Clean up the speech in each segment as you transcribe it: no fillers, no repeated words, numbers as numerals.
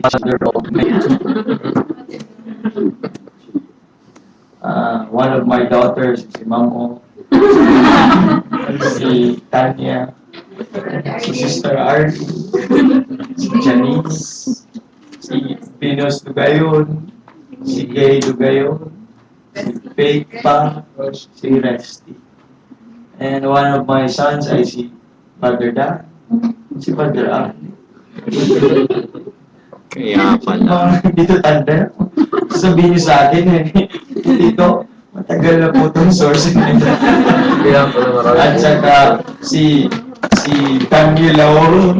father of my one of my daughters, si Mamo, si Tanya, si Sister Arlie, si Janice, si Pinos Dugayon, si Gay Dugayon, si Faith Pa, si Resty. And one of my sons ay si Father Dan, si Father Ali. Kaya pala. Dito tanda. Sabihin niyo sa akin, dito, matagal na po itong source. Kaya pala marami. At saka si Tanya Lauro,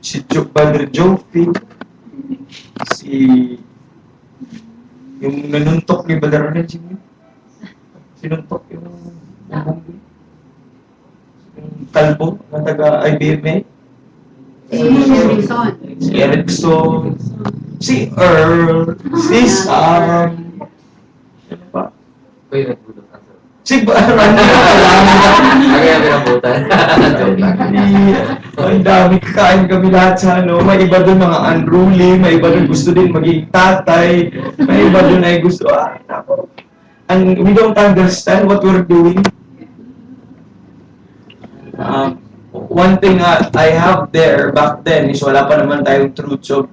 si Padre Jofi, si yung nanuntok ni Badar na sinuntok yung kalbo na taga IBMA. Si Erickson, si Earl, si Sam, ano pa? Uy, nagbulot ka. Si Baran. Kaya pinabutan. Joke lang. Ang dami kakain kami lahat sa ano. May iba doon mga unruly, may iba doon gusto din maging tatay, may iba doon ay gusto, nako. And we don't understand what we're doing. One thing I have there back then is wala pa naman tayong truths of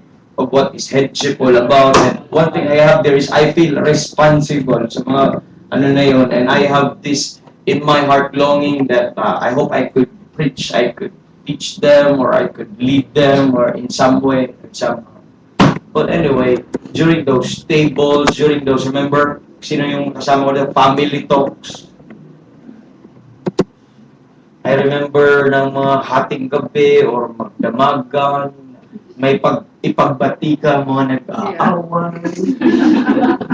what is headship all about. And one thing I have there is I feel responsible sa mga ano na yun. And I have this in my heart longing that I hope I could preach, I could teach them, or I could lead them, or in some way, somehow. But anyway, during those tables, during those, remember, sino yung kasama ko na family talks. I remember ng mga hating gabi or magdamagan, may ipagbati ka, mga nag-aaway.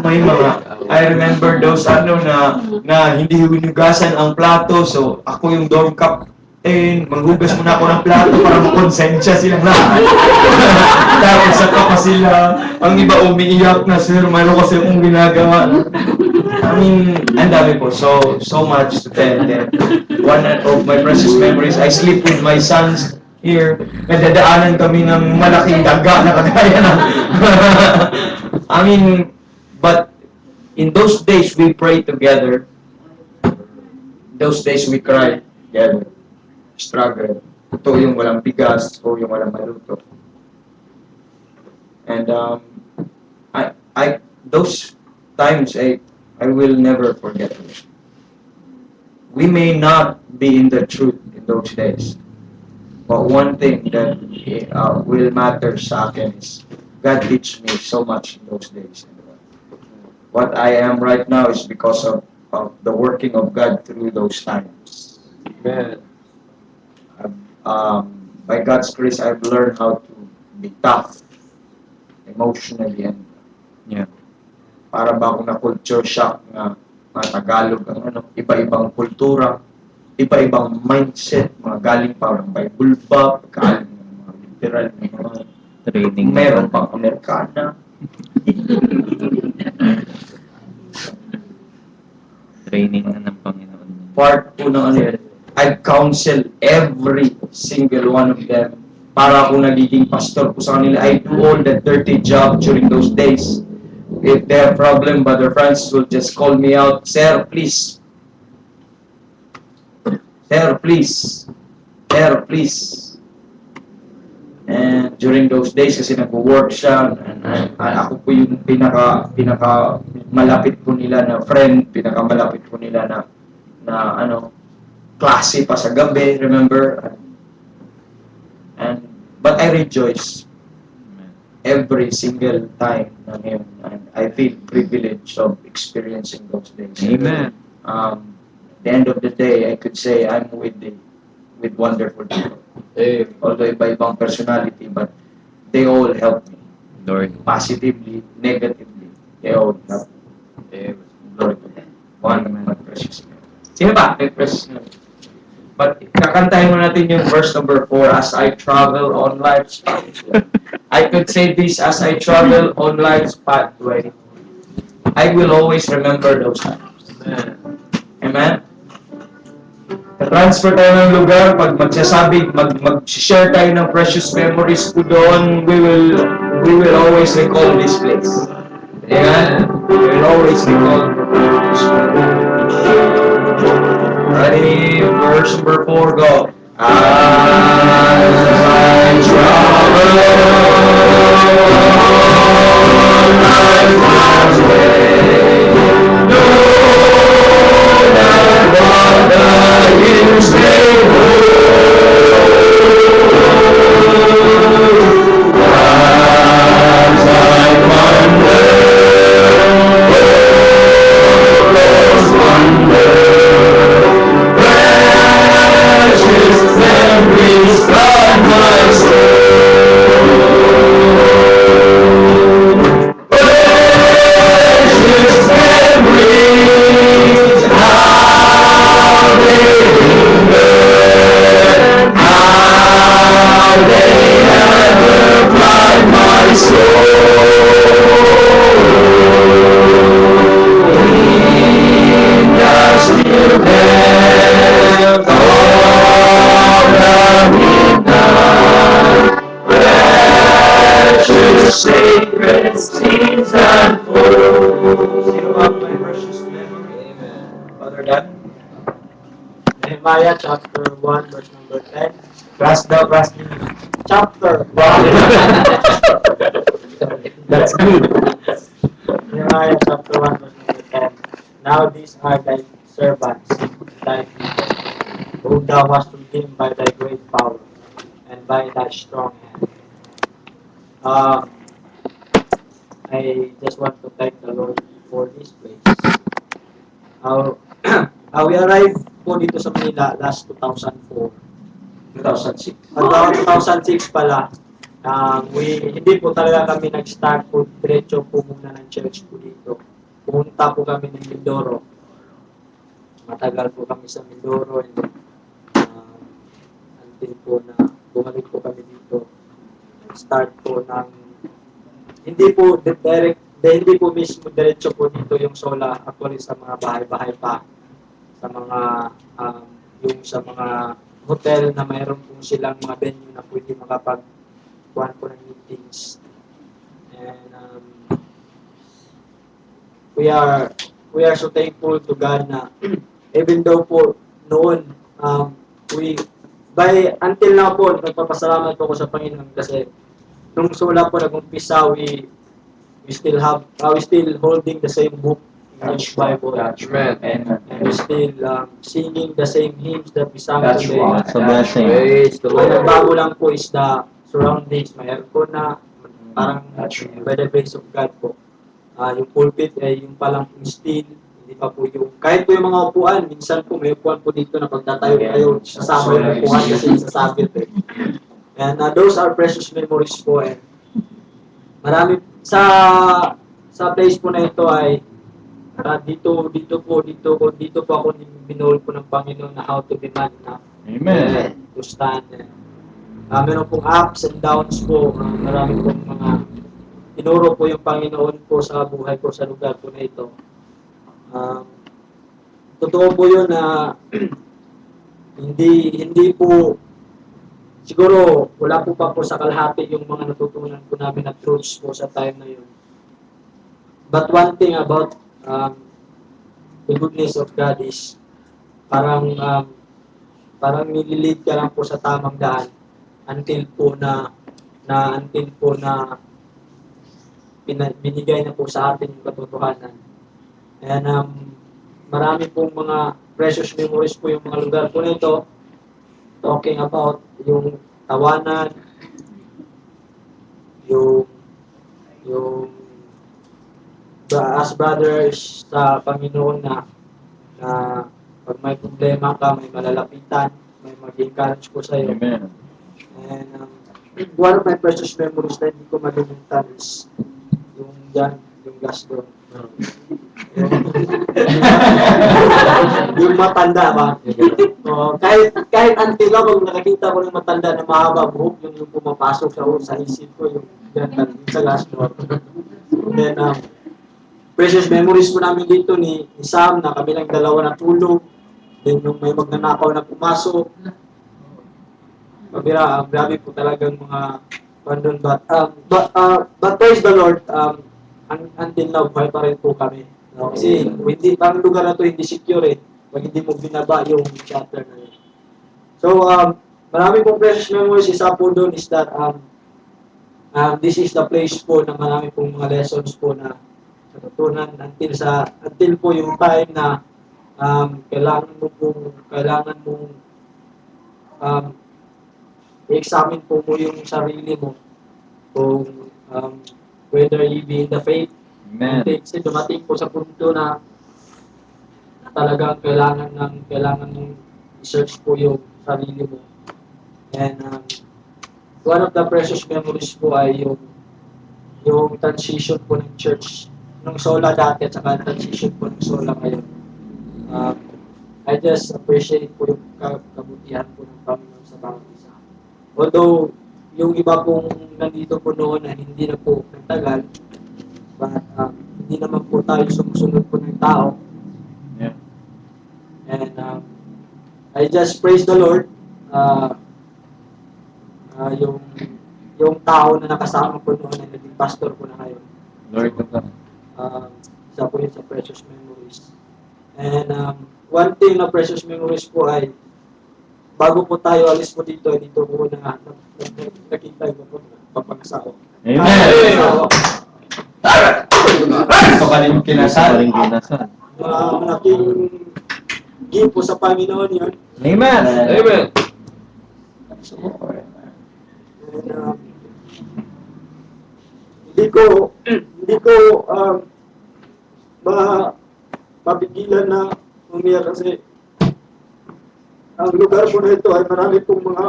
May mga, I remember those na hindi hinugasan ang plato, so ako yung dorm captain, maghugas muna ako ng plato para makonsensya silang lahat. Tapos saka pa sila, ang iba umiiyak na, sir, mayroon kasi akong ginagawa. I mean, ang dami po. So much to tell them. One of my precious memories, I sleep with my sons here. Nadadaanan kami ng malaking daga na kagaya ng... I mean, but in those days we prayed together. Those days we cried together. Struggle. Ito yung walang bigas, o yung walang maluto. And those times I will never forget it. We may not be in the truth in those days, but one thing that will matter sa akin is God teach me so much in those days. What I am right now is because of the working of God through those times. Amen. By God's grace, I've learned how to be tough emotionally and para ba akong na-culture shock na mga Tagalog ang iba-ibang kultura, iba-ibang mindset, mga galing pa ng Bible ba, galing ng mga literal, mga Training. meron pang Amerikana. Training na ng Panginoon. Part po ng ano yun, I counsel every single one of them para ako nagiging pastor po sa kanila. I do all the dirty job during those days. If they have problem, Brother Francis will just call me out, Sir, please. Sir, please. Sir, please. And during those days, kasi nag-work siya, and ako po yung pinaka malapit po nila na friend, pinaka malapit po nila na klase pa sa gabi, remember? But I rejoice every single time na ngayon, and I feel privileged of experiencing those days. Amen. At the end of the day, I could say I'm with wonderful people. Although iba-ibang personality, but they all help me. Lord. Positively, negatively, they all help me. Glory to God. One precious name. Sino ba? May precious name. But kakantahin mo natin yung verse number 4, as I travel on life's pathway. I could say this, as I travel on life's pathway, I will always remember those times. Amen? transfer tayo ng lugar, pag mag-share tayo ng precious memories ko doon, we will always recall this place. Ayan? We will always recall this place. Ready? Verse number 4, go. As I travel life's way, know that what the years may hold, as I wander, those wonder, precious memories guide my soul. Precious memories, how they linger, how they ever guide my soul. In the still depth of the midnight, precious sacred scenes unfold. Sino ba my precious memory? Father Dan? Nehemiah chapter 1 verse number 10. Class daw, class din. Chapter That's good. Nehemiah chapter 1 verse number 10. Now these are thy servants, thy people, whom thou hast redeemed by thy great power and by thy strong hand. I just want to thank the Lord for this place. We arrived po dito sa Manila last 2004. 2006. Hanggang 2006 pala, hindi po talaga kami nag-start po, diretso po muna ng church po dito. Pumunta po kami ng Mindoro. Matagal po kami sa Mindoro and until po na bumalik po kami dito. Start po ng, hindi po direct, hindi po mismo diretso po dito yung sola, actually sa mga bahay-bahay pa. Sa mga, yung sa mga hotel na mayroon po silang mga venue na pwede makapag-kuhan po ng meetings. And we are so thankful to God na even though po noon, until now po, nagpapasalamat po ako sa Panginoon kasi nung sola po nag-umpisa, we still holding the same book in the Bible. That's right. And we still singing the same hymns that we sang That's today. right. It's a blessing. Praise the Ang Lord. nagbago lang po is the surroundings. May aircon na, parang That's right. by the grace of God po. Yung pulpit ay yung palang steel, hindi pa po yung, kahit po yung mga upuan, minsan po may upuan po dito na pagtatayo kayo, sasama yung upuan kasi sasabit eh. And those are precious memories po and marami, sa place po na ito ay dito po ako binuhol po ng Panginoon na how to be man enough. Amen. To stand. Meron pong ups and downs po. Marami pong mga tinuro po yung Panginoon po sa buhay ko sa lugar po na ito. Totoo po yun na hindi po siguro wala po pa po sa kalahati yung mga natutunan po namin na truths po sa time na yun. But one thing about the goodness of God is parang nililid ka lang po sa tamang daan until po na binigay na po sa atin yung katotohanan. And marami pong mga precious memories po yung mga lugar po nito, talking about yung tawanan, yung as brothers sa Panginoon na pag may problema ka, may malalapitan, may mag-encourage ko sa iyo. Amen. And one of my precious memories na hindi ko malimutan is yung gas doon. Yung matanda ba? Kahit until now, pag nakakita ko ng matanda na mahaba buhok, yung pumapasok sa isip ko, yung sa gas door. And then, precious memories po namin dito ni Sam na kami lang dalawa natulog. Then nung may magnanakaw na pumasok, grabe po talagang mga bandon. But praise the Lord, until now, buhay pa rin po kami. No? Kasi hindi, ang lugar na to hindi secure eh. Pag hindi mo binaba yung shutter na yun. So, marami pong precious memories. Isa po doon is that this is the place po na marami pong mga lessons po na natutunan until po yung time na kailangan mong i-examine po mo yung sarili mo kung whether you be in the faith. Amen. Kasi dumating po sa punto na talagang kailangan mong i-search po yung sarili mo. And one of the precious memories po ay yung transition po ng church nung Sola dati at saka transition po ng Sola ngayon. I just appreciate po yung kabutihan po ng Panginoon sa bawat isa. Although, yung iba pong nandito po noon na hindi na po nagtagal, but hindi naman po tayo sumusunod po ng tao. Yeah. And I just praise the Lord. Yung tao na nakasama ko noon ay naging pastor ko na ngayon. Glory to God. Isa po yun sa precious memories. And one thing na precious memories po ay bago po tayo alis po dito po na nakita ko po papagsao. Amen. Ito ka rin kinasal. Saling kinasal. Malaking gift po sa Panginoon yun. Amen. Amen. And, hindi ko mapigilan na umiyak kasi ang lugar po na ito ay marami pong mga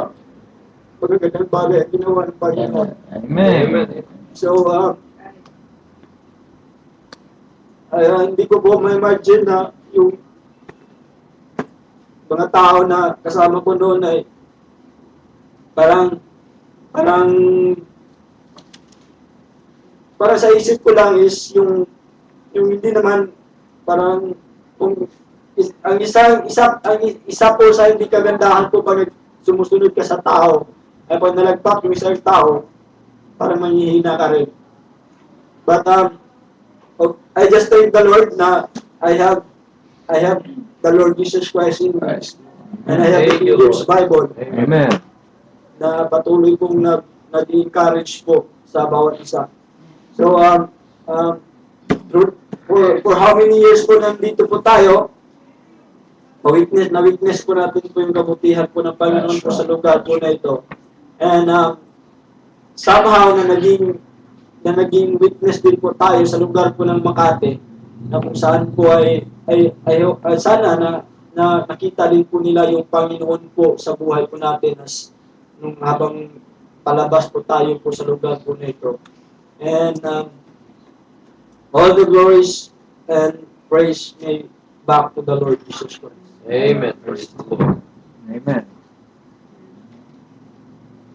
magagandang bagay at ginawa ng Panginoon. Amen. So, hindi ko po ma-imagine na yung mga tao na kasama ko noon ay parang para sa isip ko lang is yung hindi naman parang ang isa po sa hindi kagandahan po pag sumusunod ka sa tao ay pag nalagpak yung isang tao parang manghihina ka rin. But I just thank the Lord na I have the Lord Jesus Christ in Christ and I have the King James Bible Amen. na patuloy pong nag-encourage po sa bawat isa. So, for how many years po nandito po tayo, na-witness po natin po yung kabutihan po ng Panginoon po sa lugar po na ito. And somehow na naging witness din po tayo sa lugar po ng Makati na kung saan po ay sana na nakita din po nila yung Panginoon po sa buhay po natin as nung habang palabas po tayo po sa lugar po na ito. And all the glories and praise may back to the Lord Jesus Christ. Amen. Praise the Lord. Amen.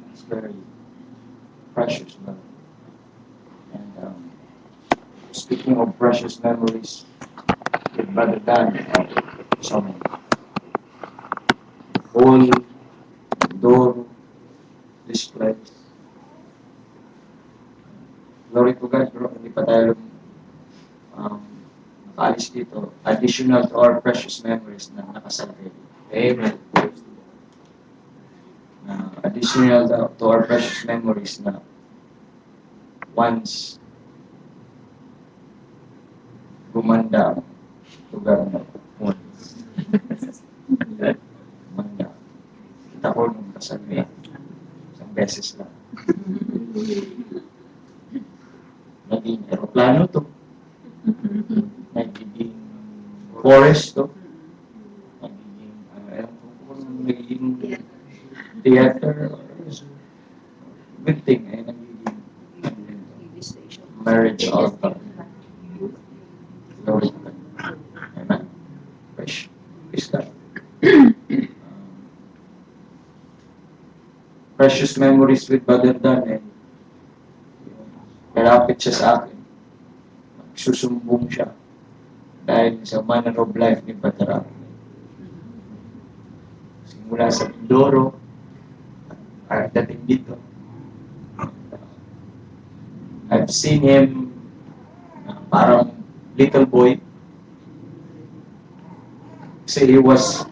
It's very precious memory. And speaking of precious memories, with Brother Dan, so many. Whole door, this place. Glory to God, bro. Hindi pa tayo nakaalis dito. Additional to our precious memories na nakasalvay. Amen. Additional to our precious memories na once gumanda ang lugar na gumanda. Kita ko nung kasalvay. Isang beses lang. Naging aeroplano to. Nagiging forest to. Nagiging theater or good thing ay nagiging marriage altar. Glory to God. Amen. Praise God. Precious memories with Brother Dan eh. Malapit siya sa akin. Susumbong siya dahil sa manner of life ni Brother Dan. mula sa Mindoro, at dating dito. I've seen him parang little boy. Kasi he was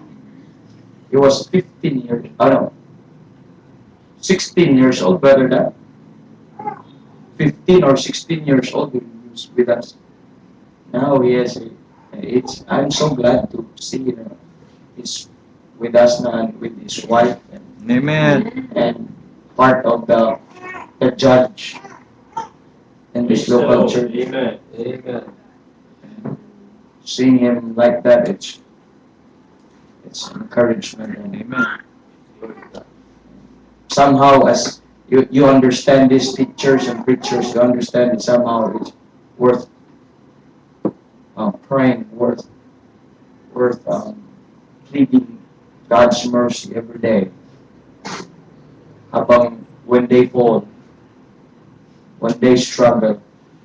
15 years, 16 years old, better than 15 or 16 years old when he was with us. Now he has I'm so glad to see he's with us now and with his wife and part of the judge in this local church. Amen. Amen. Seeing him like that, it's encouragement and Amen. somehow as you understand these teachers and preachers, you understand that somehow it's worth praying, worth pleading God's mercy every day. Habang when they fall, when they struggle,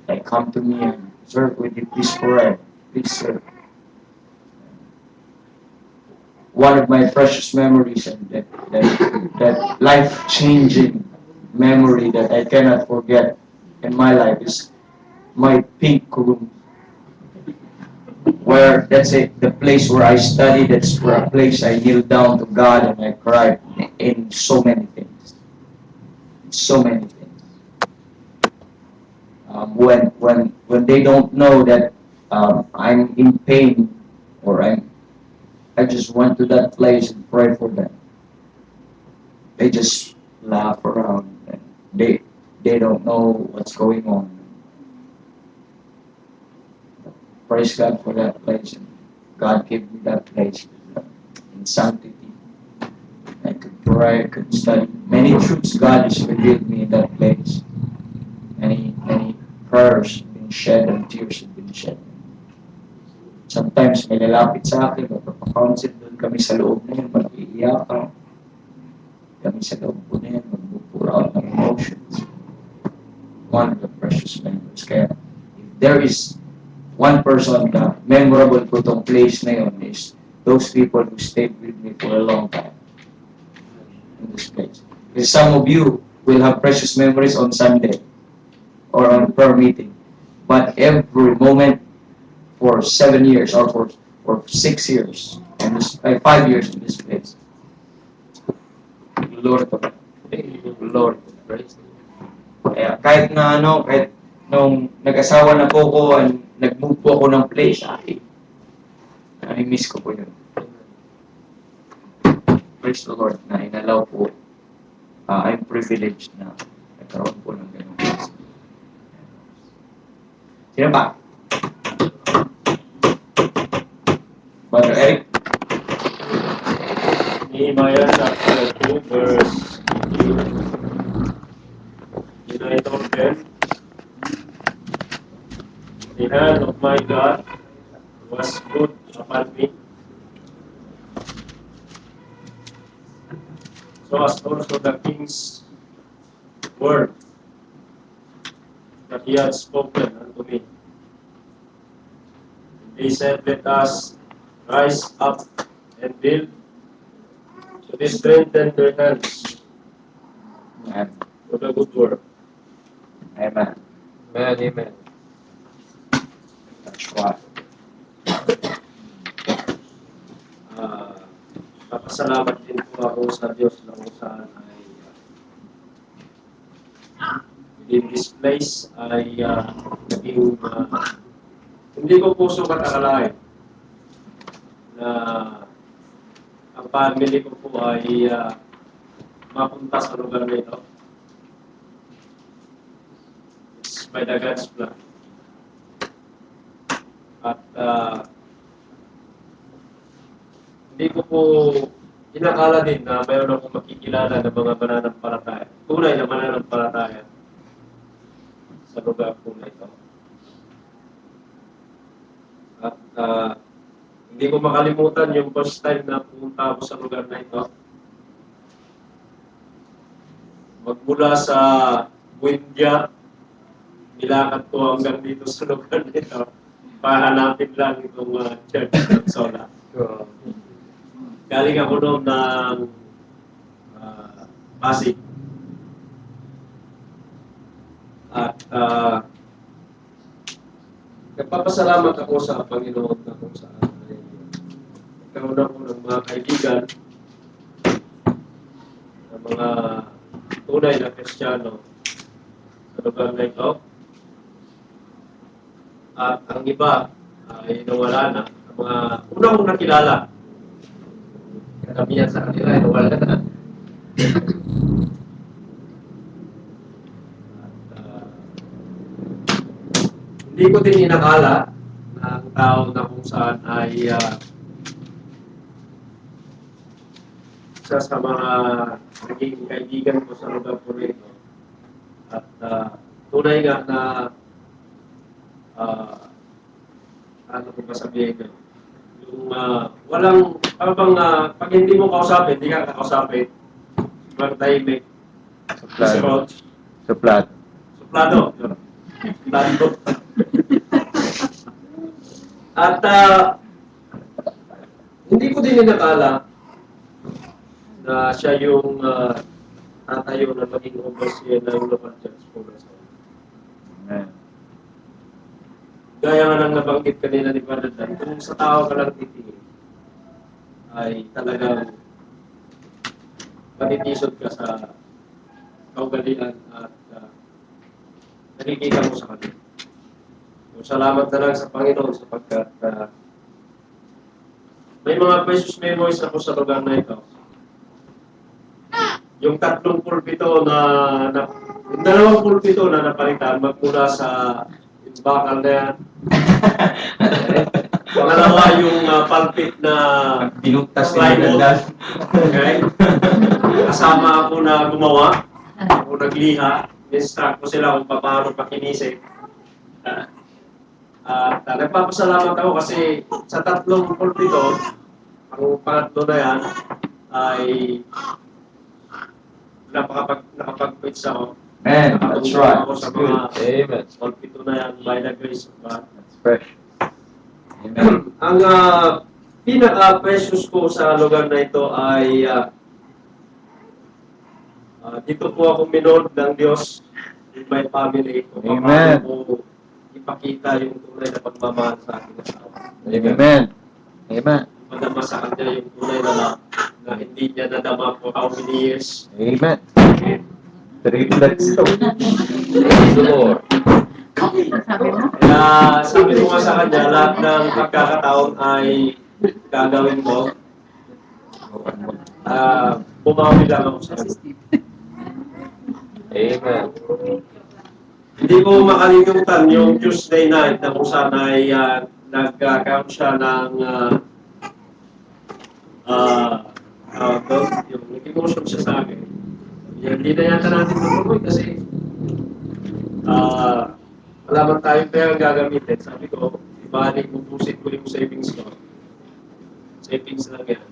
they come to me and, sir, would you please pray? Please, sir. One of my precious memories and that life-changing memory that I cannot forget in my life is my pink room. Where, that's it, the place where I studied, that's where a place I kneel down to God and I cried in so many things. So many things. When they don't know that I'm in pain or I just went to that place and prayed for them. They just laugh around and they don't know what's going on. Praise God for that place. And God gave me that place in sanctity. I could pray, I could study. Many truths God has revealed me in that place. Many prayers have been shed and tears have been shed. Sometimes may lalapit sa akin, magpapakounsel doon kami sa loob na yun, mag-iiyakan. Kami sa loob po na yun, mag-pour out ng emotions. One of the precious memories. Kaya, if there is one person na memorable po itong place na yun is those people who stayed with me for a long time in this place. Because some of you will have precious memories on Sunday or on prayer meeting. But every moment for 7 years or for 6 years and 5 years in this place. Lord, Lord, praise. Kaya kahit nung nag-asawa na po ko and nag-move po ako ng place, I miss ko po yun. Praise the Lord na inalaw po. I'm privileged na nagkaroon po ng ganun place. Sino ba? Brother Eric? Nehemiah chapter 2 verse 8. And I told them, the hand of my God was good upon me, so as also the king's word that he had spoken unto me. They said, let us rise up and build. So they strengthened their hands Amen. for the good work. Amen. Amen. Amen. That's why. Napasalamat din po ako sa Diyos na kung saan ay within this place ay naging hindi ko po sukat akalain na ang family ko po ay mapunta sa lugar na ito. It's by the God's plan. At hindi ko po inakala din na mayroon akong makikilala ng mga mananampalataya. Tunay na mananampalataya sa lugar po na ito. At hindi ko makalimutan yung first time na pumunta ako sa lugar na ito. Magmula sa Buendia, nilakad ko hanggang dito sa lugar na ito. Pahanapin lang itong church ng Sola. galing ako noon ng Pasig. At nagpapasalamat ako sa Panginoon na kung saan ay nagkaroon ako ng mga kaibigan, ng mga tunay na Kristiyano sa lugar na ito. At ang iba ay nawala na. Ang mga una kong nakilala, karamihan sa kanila ay nawala na. Hindi ko din inakala na ang tao na kung saan ay isa sa mga naging kaibigan ko sa lugar ko rito. At tunay nga na ano ko ba sabihin yun? Yung walang, parang pag hindi mo kausapin, hindi ka kakausapin. Parang tahimik. Suplado. Suplado. Suplado. Suplado. At hindi ko din inakala na siya yung tatayo na maging overseer ng local church po. Amen. Gaya nga nang nabanggit kanina ni Brother Dan, kung sa tao ka lang titingin, ay talagang patitisod ka sa kaugalian at nakikita mo sa kanila. Salamat na lang sa Panginoon sapagkat may mga precious memories ako sa lugar na ito. Yung 3 pulpito yung 2 pulpito na napalitan magmula sa bakal na yan. Pangalawa yung pulpit na Binugtas ni plywood. Brother. Okay? Kasama ako na gumawa. Ako nagliha. Instruct ko sila kung paano pakinisip. At nagpapasalamat ako kasi sa 3 pulpito, ang pangatlo na yan ay nakapag-preach ako. Man, that's right. Ako sa That's good. mga Amen. pulpito na yan by the grace of God. That's fresh. Amen. Ang pinaka-precious ko sa lugar na ito ay dito po ako minold ng Diyos with my family. Kung Amen. paano ko ipakita yung tunay na pagmamahal sa aking asawa. Amen. Amen. Madama sa kanya yung tunay na hindi niya nadama for how many years. Amen. Triplets to. Praise the Lord. Kaya sabi ko nga sa kanya, lahat ng pagkakataon ay gagawin ko. Bumawi lang ako sa kanya. Amen. Hindi ko makalimutan yung Tuesday night na kung saan ay nagkakaroon siya ng yung nag-emotion siya sa akin. Hindi na yata natin matuloy kasi wala man tayong pera gagamitin. Sabi ko, ibalik, pupusin ko yung savings ko. Savings lang yan.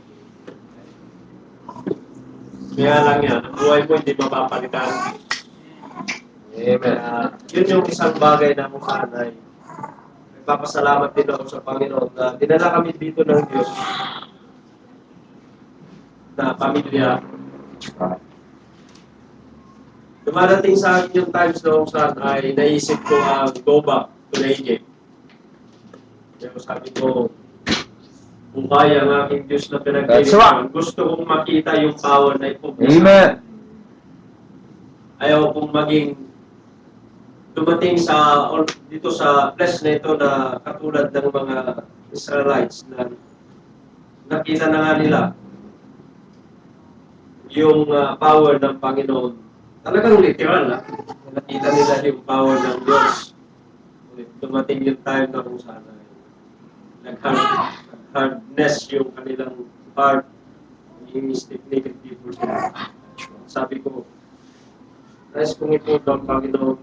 Kaya lang yan, ang buhay mo hindi mapapalitan. Amen. Yun yung isang bagay na kung saan ay nagpapasalamat din ako sa Panginoon na dinala kami dito ng Diyos na pamilya. Dumadating sa akin yung times na kung saan ay naisip ko ang go back to Egypt. Kaya sabi ko, kung kaya ang aking Diyos na pinag-iipan, gusto kong makita yung power na ipupulsa. Amen. Ayaw kong maging dumating sa dito sa place na ito na katulad ng mga Israelites na nakita na nga nila yung power ng Panginoon. Talagang literal na. Nakita nila yung power ng Diyos. Dumating yung time na kung saan nag-hardness yung kanilang heart, yung stiff-necked people sila. Sabi ko, nais kong ito ng Panginoon,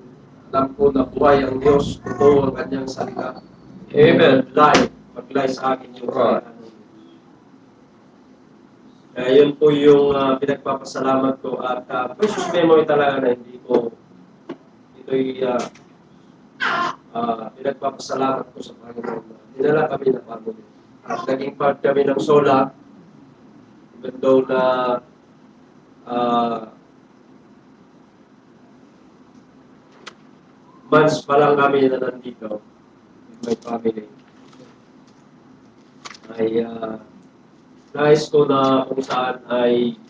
alam ko na buhay ang Diyos, totoo ang kanyang salita. Amen. Maglay sa akin yung salita. Kaya yun po yung pinagpapasalamat ko at precious memory talaga na hindi ko ito'y pinagpapasalamat ko sa Panginoon. Dinala kami ng family. At naging part kami ng SOLA Even though na months pa lang kami na nandito with my family, ay nais ko na kung saan ay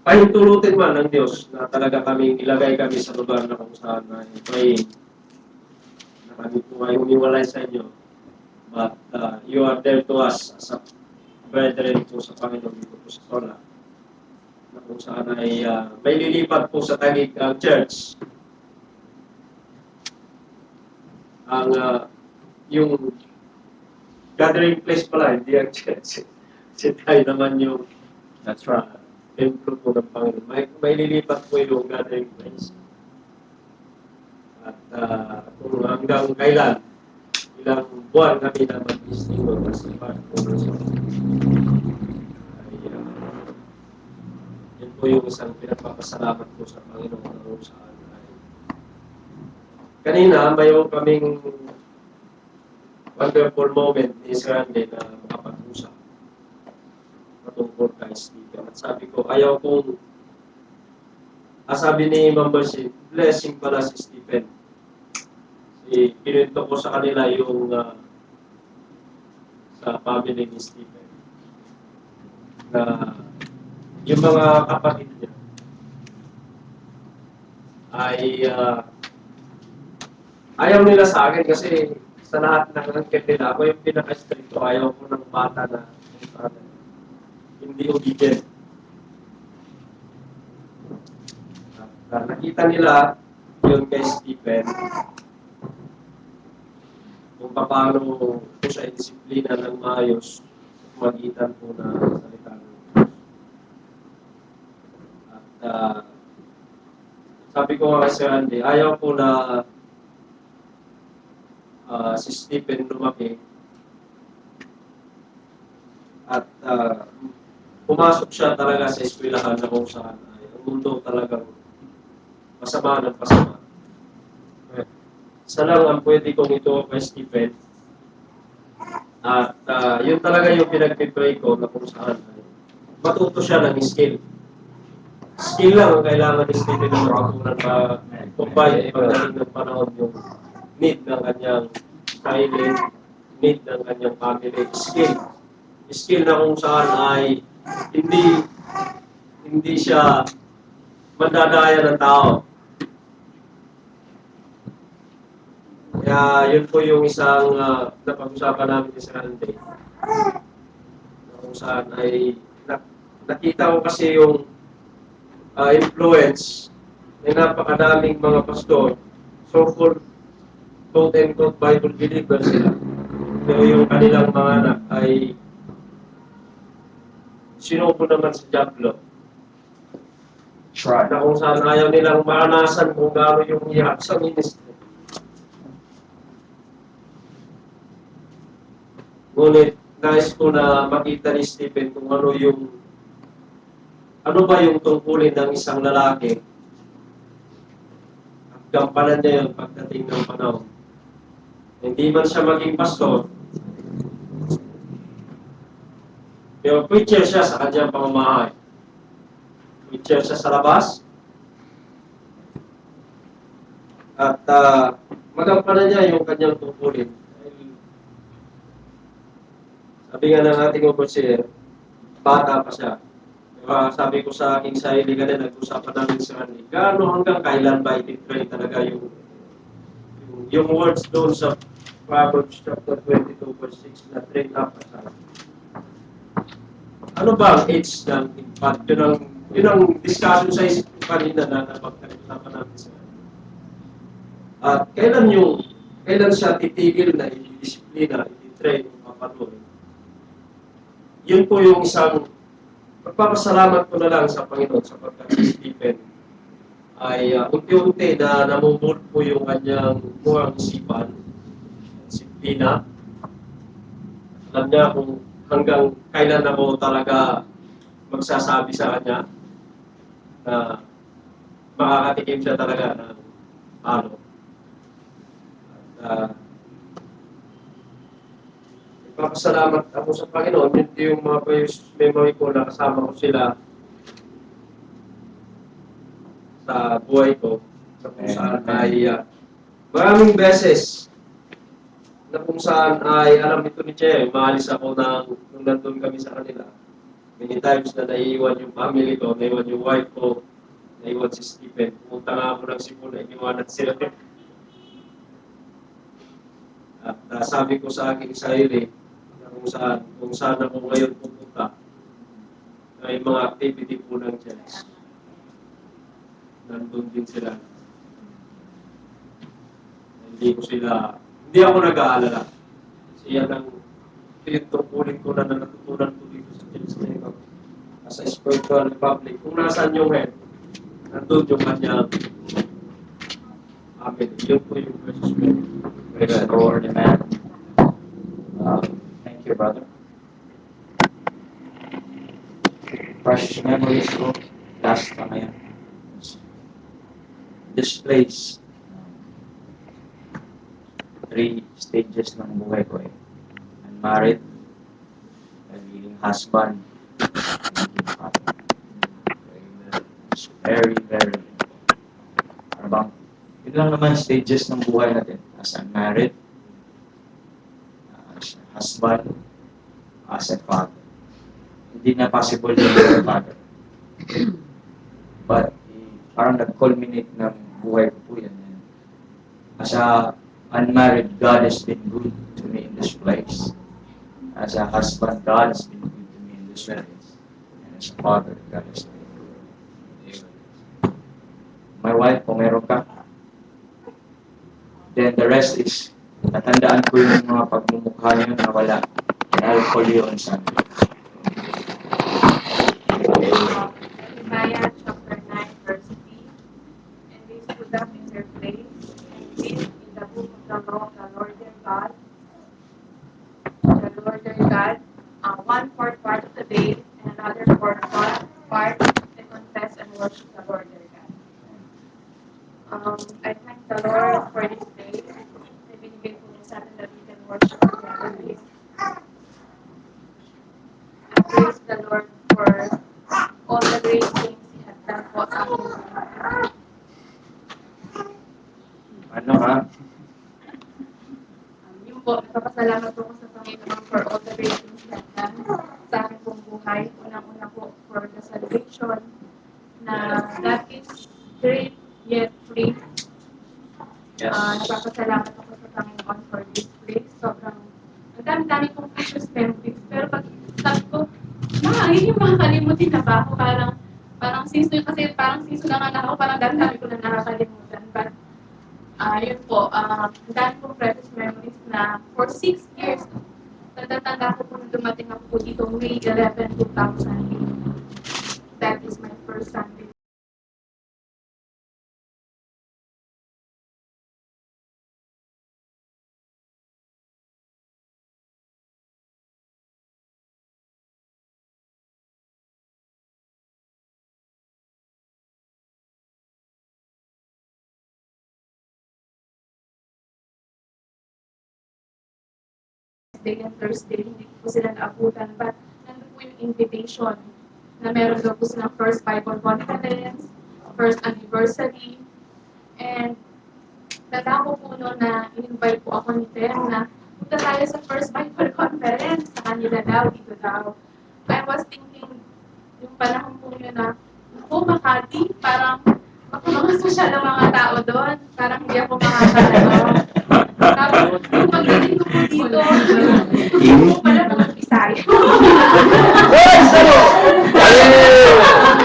pahintulutin man ng Diyos na talaga kaming ilagay kami sa lugar na kung saan ay praying na kami po ay humiwalay sa inyo. But you are there to us as a brethren po sa Panginoon dito po sa Sola. Na kung saan ay may lilipat po sa Taguig ang church. Ang yung gathering place pala, hindi ang church. Kasi tayo naman yung That's right. templo po ng Panginoon. May lilipat po yung gathering place. At kung hanggang kailan, ilang buwan kami na mag-listing doon kasi part po ay yun po yung isang pinagpapasalamat po sa Panginoon na kung saan ay kanina mayroon kaming wonderful moment ni Sir Andy na makapag-usap patungkol kay Stephen. At sabi ko, ayaw kong sabi ni Ma'am Mercy, blessing pala si Stephen. Pinunto ko sa kanila yung sa family ni Stephen na yung mga kapatid niya ay ayaw nila sa akin kasi sa lahat ng angkin nila, ako yung pinaka-stricto, ayaw ko ng bata na hindi obedient. Nakita nila yun kay Stephen kung paano po siya disiplina ng maayos magitan po na salita ng Diyos. At sabi ko nga kay Sir Andy, ayaw ko na si Stephen lumaki at pumasok siya talaga sa eskwelahan na kung saan ay ang mundo talagang masama ng pasama. Isa lang ang pwede kong ito kay Stephen. At yun talaga yung pinag-pray ko na kung saan ay matuto siya ng skill. Skill lang ang kailangan ni Stephen na makakunan na kumpay pagdating ng panahon yung need ng kanyang styling, need ng kanyang family. Skill. Skill na kung saan ay hindi siya mandadaya ng tao. Kaya yun po yung isang napag-usapan namin ni Sir Andy. Kung saan ay nakita ko kasi yung influence ng napakadaming mga pastor, so-called quote-and-quote Bible believers sila. Pero yung kanilang mga anak ay sinubo naman sa Diablo. Try. Na kung saan ayaw nilang maranasan kung gaano yung hirap sa ministry. Ngunit nais ko na makita ni Stephen kung ano ba yung tungkulin ng isang lalaki at gampanan niya yung pagdating ng panahon. Hindi man siya maging pastor, pero preacher siya sa kanyang pamamahay. Preacher siya sa labas. At magampanan niya yung kanyang tungkulin. Sabi nga ng ating overseer, bata pa siya. Diba, sabi ko sa aking sarili kanina, nag-usapan namin sa kanila, gaano hanggang kailan ba iti-pray talaga yung words doon sa Proverbs chapter 22 verse 6 na train up as ano ba ang age ng infant? Yun ang discussion sa isip ko kanina na napag-usapan namin sa kanila. At kailan siya titigil na i-disiplina, i-train, papatuloy. Yun po yung isang pagpapasalamat ko na lang sa Panginoon sapagkat si Stephen ay unti-unti na namumul po yung kanyang murang isipan, disiplina. Alam niya kung hanggang kailan ako talaga magsasabi sa kanya na makakatikim siya talaga ng ano. At Nagpapasalamat ako sa Panginoon. Yun yung mga precious memory ko na kasama ko sila sa buhay ko. Sa kung saan ay maraming beses na kung saan ay alam ito ni Che, maalis ako nung nandun kami sa kanila. Many times na naiiwan yung family ko, naiiwan yung wife ko, naiiwan si Stephen. Pumunta nga ako ng Cebu na iniwanan sila. At sabi ko sa aking sarili, na kung saan ako ngayon pupunta, ay mga activity po ng church. Nandun din sila. Hindi ako nag-aalala. Kasi yan ang tungkulin ko na natutunan ko dito sa church na ito. As a spiritual public, kung nasaan yung head, nandun yung kanyang amen. Yun po yung precious memory. Praise the Lord, amen. Thank you, brother. Precious memories ko, last na ngayon. This place, 3 stages ng buhay ko eh. Unmarried, nagiging husband, nagiging father. It's very, very, ano bang, yun lang naman stages ng buhay natin. As unmarried, as a husband, as a father. Hindi na possible yung as a father. But, parang nag-culminate ng buhay ko po yan. As a unmarried, God has been good to me in this place. As a husband, God has been good to me in this place. And as a father, God has been good. My wife, kung meron ka, then the rest is, natandaan ko yung mga pagmumukha niyo na wala. And I'll call you on Sunday. Nehemiah chapter 9, verse 3. And they stood up in their place and read in the book of the law of the Lord their God. The Lord their God, 1/4 part of the day, and another 4/4 part, they confess and worship the Lord their God. I thank the Lord for this day. Na binigay po niya sa atin that we can worship Him every day. I praise the Lord for all the great things He has done for us. Ano ha? Yun po, nagpapasalamat po ko sa Panginoon for all the great things He has done sa aking pong buhay. Unang-una po for the salvation na that is great yet free. Yes. Nagpapasalamat ako sa Panginoon for this place. Sobrang, ang dami-dami kong precious memories. Pero pag sabi ko, yun yung makakalimutin na ba ako? Parang season, kasi parang season lang ako, parang dami ko na nakakalimutan. But, yun po, ang dami kong precious memories na for 6 years, tanda ko po nung dumating ako po dito, May 11, 2008. That is my first Sunday. Day and Thursday, hindi ko sila naabutan. But nandun po yung invitation na meron daw po silang first Bible conference, first anniversary, and natako po noon na in-invite po ako ni Tem na punta tayo sa first Bible conference sa kanila daw, dito daw. I was thinking, yung panahon po yun na, ako, Makati, parang baka mga sosyal ng mga tao doon, parang hindi ako makakalaw. Tapos, yung pagdating ko po dito, yung pala mga Bisaya. Praise the Lord!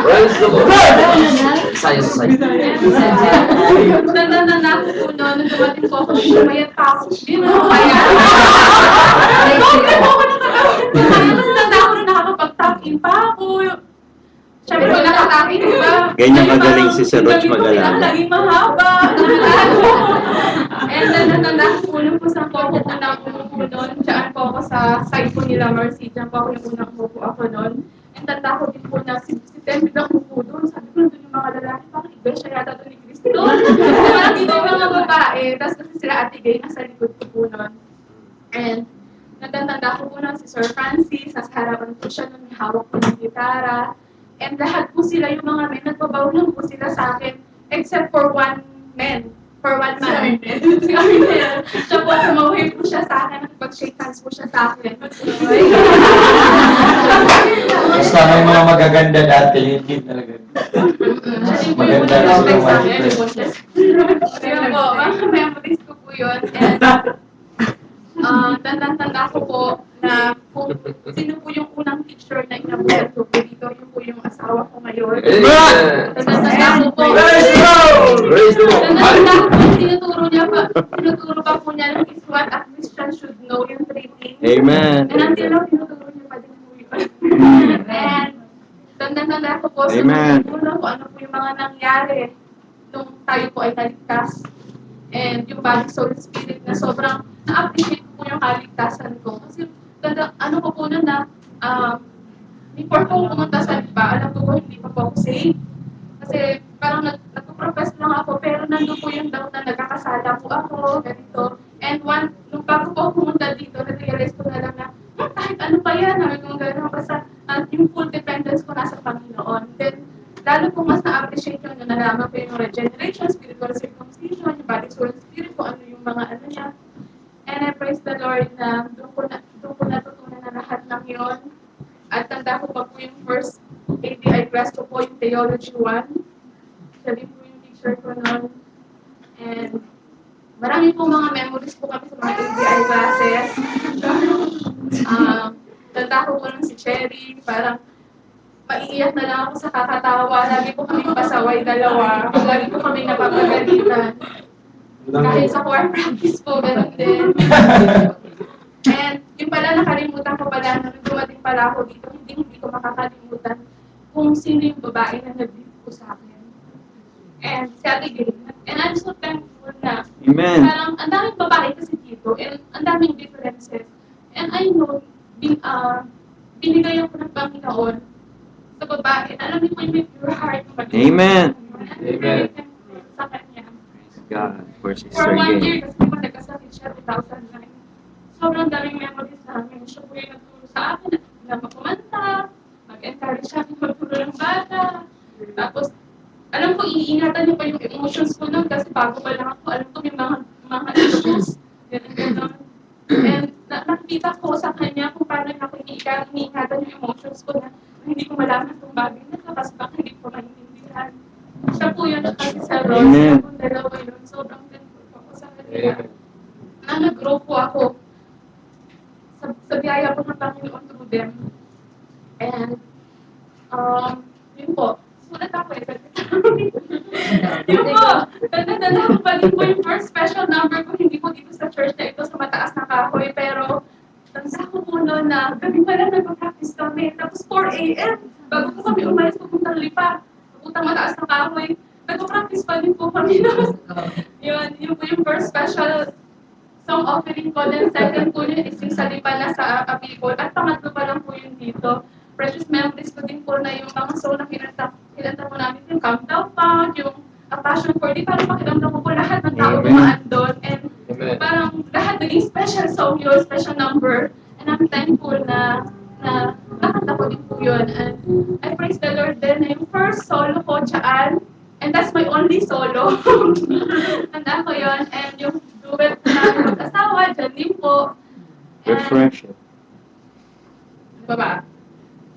Praise the Lord! Sayo. Nandana ko po noon, nung dumating ko ako, mayat pa ako. Hindi mo ako kaya. Nandana ko na nakakapag-tap in pa ako. Siyempre ko nakatap in, di ba? Ganyan magaling si Sir Roch mag-alala. Lagi mahaba. And then, natanda ko po nung kusang ko ako unang umupo noon. Diyan po ako sa side po nila, Mercy. Diyan po ako yung unang umupo ako noon. And tanda ko din po na si Tem biglang umupo doon. Sabi ko, nandun yung mga lalaki, parang iba siya yata doon ni Cristo. Parang dito yung mga babae. Tapos kasi sila Ate Gay, nasa likod ko po noon. And Tanda ko po na si Sir Francis, nasa harapan po siya nung hawak po ng gitara. And lahat po sila, yung mga men, nagbabaw lang po sila sa akin, except for one man. Si Arnel. Siya po, sumaway po siya sa akin, nagpag-shake hands po siya sa akin. Basta may mga magaganda dati, hindi talaga. Maganda na sila Ayun po, mga memories ko po yun. And tanda ko po na kung sino po yung unang teacher na inabutan ko po dito, yun po yung asawa ko ngayon. Tanda ko po. Tanda ko po, tinuturo pa po niya ng is what a Christian should know, yung 3 things. Amen. And until now, tinuturo niya pa din po yun. And tanda ko po, Amen. sunod ko ano po yung mga nangyari nung tayo po ay naligtas. And yung body, soul, spirit na sobrang na-appreciate ko po yung kaligtasan ko. Kasi ano ko po na before ko pumunta sa iba, alam ko po hindi pa po ako safe. Kasi parang nag-profess lang ako, pero nandun po yung doubt na nagkakasala po ako, ganito. And nung bago po ako pumunta dito, na-realize ko na lang na, kahit ano pa yan, namin kong gano'n, basta yung full dependence ko nasa Panginoon. Then, lalo po mas na-appreciate ko na nalaman ko yung regeneration, spiritual circumcision, yung body, soul, spirit ko, ano yung mga ano niya. And I praise the Lord na doon ko natutunan na lahat ng yun. At tanda ko pa po yung first ABI class ko po, yung Theology 1. Siya din po yung teacher ko noon. And marami po mga memories po kami sa mga ABI classes. Tanda ko po nun si Cherry, parang maiiyak na lang ako sa kakatawa. Lagi po kaming pasaway dalawa. Lagi po kaming napapagalitan. Kahit sa choir practice po, gano'n din. And yung pala, nakalimutan ko pala, nung dumating pala ako dito, hindi ko makakalimutan kung sino yung babae na nag-brief po sa akin. And si Ate Gay. And I'm so thankful na Amen. parang ang daming babae kasi dito, and ang daming differences. And I know, binigay ako ng Panginoon sa babae. Alam niyo po yung may pure heart. Amen. Amen. Sa kanya. God, for For Sister 1 Gay. year, kasi diba nagkasakit siya 2009. Sobrang daming memories namin. Siya po yung nagturo sa akin na magkumanta, mag-encourage siya ng magturo ng bata. Tapos, alam ko, iniingatan niyo pa yung emotions ko nun kasi bago pa lang ako, alam ko may mga issues. Ganun. And nakikita ko sa kanya kung paano ako iniingatan yung emotions ko na hindi ko malaman kung bagay na ito kasi baka hindi ko maintindihan. Siya po yun, kasi sa Ross, Amen. kung dalawa yun, sobrang thankful ako sa kanila. Na nag-grow po ako sa biyaya po ng Panginoon through them. And, yun po, sulat ako yun po, tanda ko pa din po yung first special number ko, hindi po dito sa church na ito sa mataas na kahoy, pero tanda ko po noon na gabi pa lang nag-practice kami, tapos 4 a.m. bago po kami umalis pupuntang lipa, pupuntang mataas na kahoy, nag-practice pa din po kami noon. Yun po yung first special song offering ko, then second po yun is yung sa lipa na sa Apicol, at pangatlo pa lang po yun dito. Precious memories ko din po na yung mga song na kinanta po namin, yung Countdown Punk, yung A Passion for Thee, parang pakiramdam ko po lahat ng tao dumaan doon, and parang lahat naging special song yun, special number, and I'm thankful na nakanta ko din po yun, and I praise the Lord din na yung first solo ko dyan, and that's my only solo, tanda ko yun, and yung duet na mag-asawa, dyan din po, and Refresh it. baba.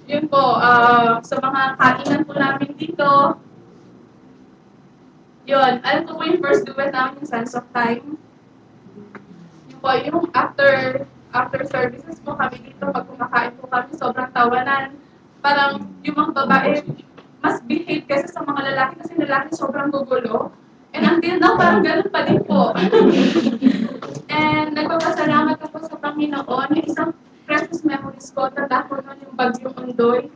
Yun po, sa mga kainan po namin dito, yun, alam ko po yung first duet namin yung Sense of Time. Yun po, yung after services po kami dito, pag kumakain po kami, sobrang tawanan. Parang yung mga babae, mas behave kasi sa mga lalaki, kasi lalaki sobrang gugulo. And until now, parang ganun pa din po. And nagpapasalamat ako sa Panginoon, yung isang precious memories ko, tanda ko noon yung Bagyong Undoy.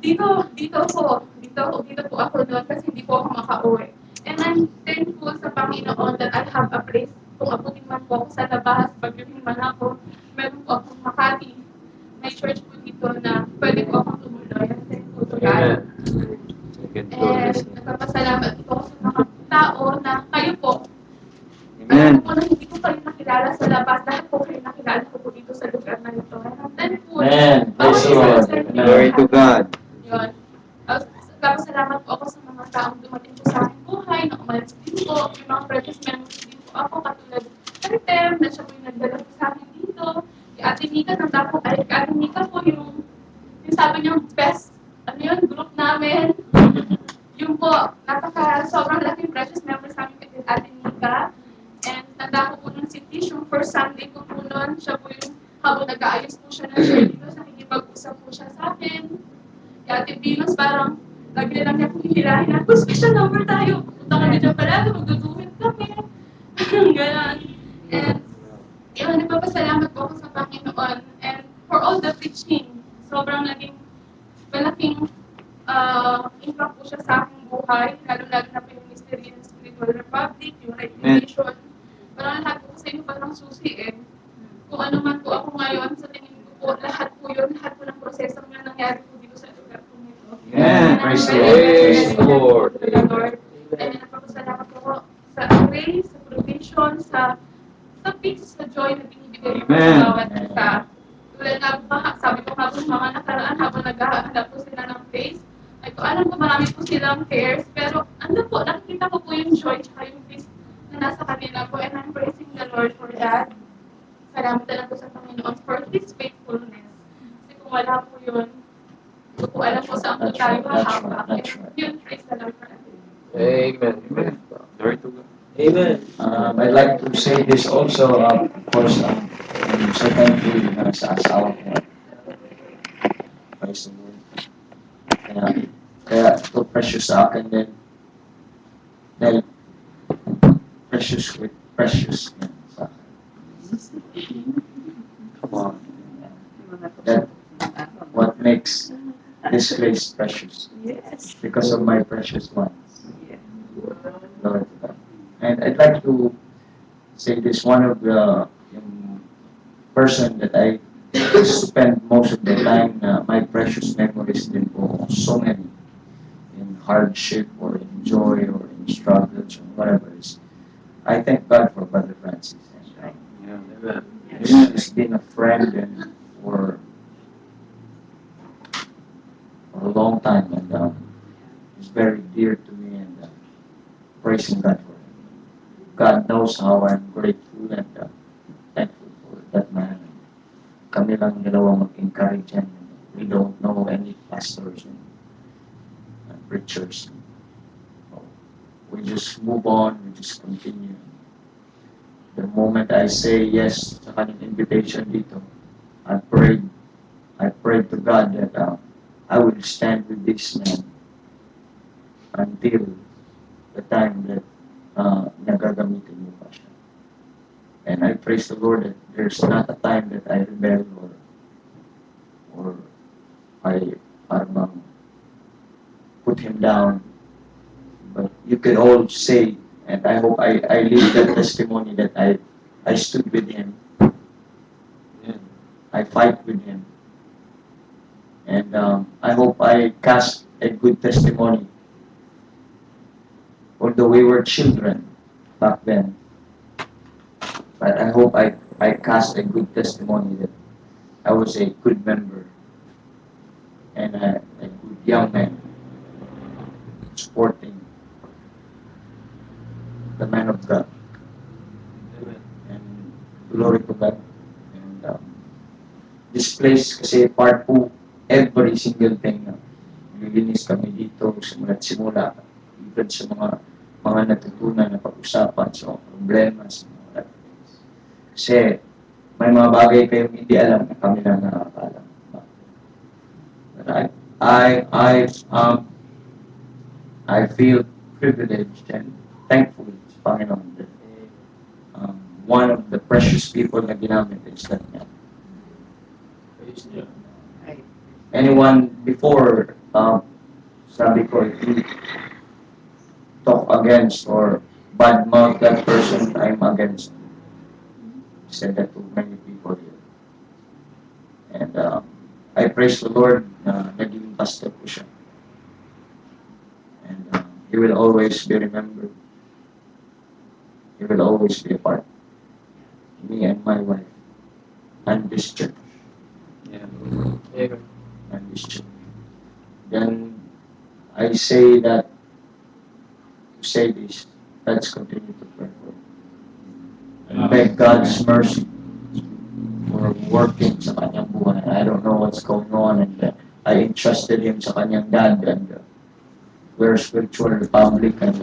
Dito po ako noon kasi hindi po ako makauwi. And I'm thankful sa Panginoon that I have a place. Kung abutin man po ako sa labas, bagyuhin man ako, meron po akong Makati. May church po dito na pwede po akong tumuloy. I'm thankful to God. And nagpapasalamat po ako sa mga tao na kayo po. Alam Amen. ko po na hindi ko kayo nakilala sa labas, dahil po kayo nakilala ko po dito sa Amen. Praise the Lord. Glory to God. Yun. Tapos salamat po ako sa mga taong dumating po sa aking buhay, na umalis din po, yung mga precious memories din po ako, katulad ng Tem, na siya po yung nagdala po sa akin dito. Yung Ate Nika, Ate Nika po yung sabi niyang best, ano yun, group namin. Yung po, sobrang laking precious memories namin kay Ate Nika. And tanda ko po nun si Tish, yung first Sunday ko po nun, siya po yung habang nag-aayos po siya ng share dito, nakikipag-usap po siya sa akin. Kaya Ate Venus, parang lagi na lang niya kung hihirahin ako, special number tayo. Punta kami dyan palagi, magduduwit kami. Parang gano'n. And, yun, nagpapasalamat po ako sa Panginoon. And for all the preaching, sobrang naging malaking impact po siya sa aking buhay, lalo-lalo na po yung mystery ng Spiritual Republic, yung revelation. Parang lahat po sa inyo parang susi eh. Kung ano man po ako ngayon, sa tingin ko po, lahat po yun, lahat po ng proseso na nangyari po dito sa lugar po nito. Amen. Praise the Lord. Praise the Lord. And nagpapasalamat po ako sa grace, sa provision, sa peace, sa joy na binibigay po Amen. sa bawat isa. Tulad nga po, sabi ko nga po mga nakaraan habang naghahanap po sila ng face, ay ko alam ko marami po silang cares, pero ano po, nakikita ko po yung joy at yung peace na nasa kanila po, and I'm praising the Lord for that. Salamat na lang po sa Panginoon for His faithfulness. Kasi kung wala po yun, hindi ko alam po saan po tayo hahawak. That's right. Yun, praise the Lord for that. Amen. Amen. Glory to God. Amen. I'd like to say this also, of course, secondly, sa asawa ko. Praise the Lord. Kaya ito precious sa akin din. Dahil precious with precious yan sa akin. Come on. That what makes this place precious. Yes. Because of my precious ones. Lord. And I'd like to say this, one of the person that I spend most of the time, my precious memories din po, so many, in hardship or in joy or in struggles or whatever it is. I thank God for Brother Francis. Amen. He's been a friend and for a long time, and he's very dear to me, and praising God for him. God knows how I'm grateful and thankful for that man. Kami lang dalawang mag-encourage yan. We don't know any pastors and preachers. So, we just move on, we just continue. The moment I say yes sa kanyang invitation dito, I prayed to God that I will stand with this man until the time that nagagamitin mo pa siya. And I praise the Lord that there's not a time that I rebel or I parang put him down. But you can all say, and I hope I leave that testimony that I stood with him. I fight with him. And I hope I cast a good testimony. Although we were children back then, but I hope I cast a good testimony that I was a good member and a good young man supporting the man of God. And glory to God. And this place kasi part po every single thing na nilinis kami dito simula even sa mga natutunan na pag-usapan sa problema sa mga things. Kasi may mga bagay kayong hindi alam na kami lang nakakalam. But I feel privileged and thankful sa Panginoon that one of the precious people na ginamit is that man. Praise the Lord. Anyone before, sabi ko, if you talk against or badmouth that person, I'm against. I said that to many people here. And I praise the Lord na naging pastor ko siya. And he will always be remembered. He will always be a part. Me and my wife and this church. Yeah. Amen. And we should. Then I say that, to say this, let's continue to pray for him. And beg God's mercy for working sa kanyang buhay. I don't know what's going on, and I entrusted him sa kanyang dad, and we're a spiritual republic, and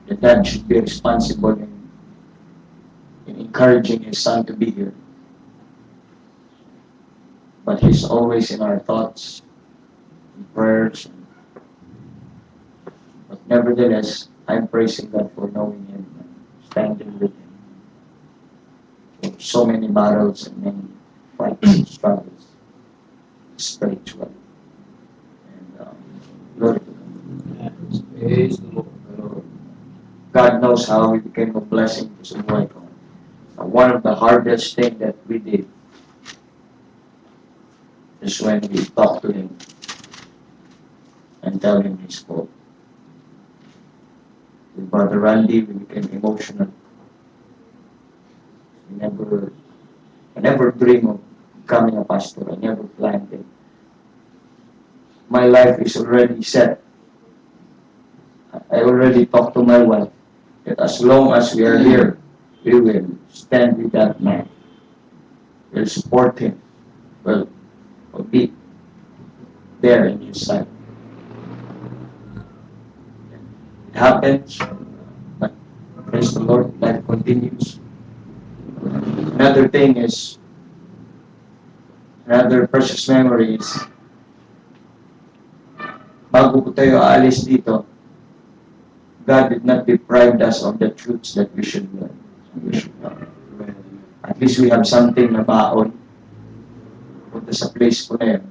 the dad should be responsible in encouraging his son to be here. But he's always in our thoughts, in prayers. But nevertheless, I'm praising God for knowing him and standing with him. For so many battles and many fights and struggles spiritually. And Lord, Praise the Lord. God knows how we became a blessing to sa buhay ko. One of the hardest things that we did is when we talk to him and tell him his fault. With Brother Randy, we became emotional. I never dream of becoming a pastor. I never planned it. My life is already set. I already talked to my wife that as long as we are here, we will stand with that man. We'll support him. We'll be there in his side. It happens, but praise the Lord, life continues. Another thing is, another precious memory is, bago po tayo aalis dito, God did not deprive us of the truths that we should learn. We should know. At least we have something na baon punta sa place ko na yun.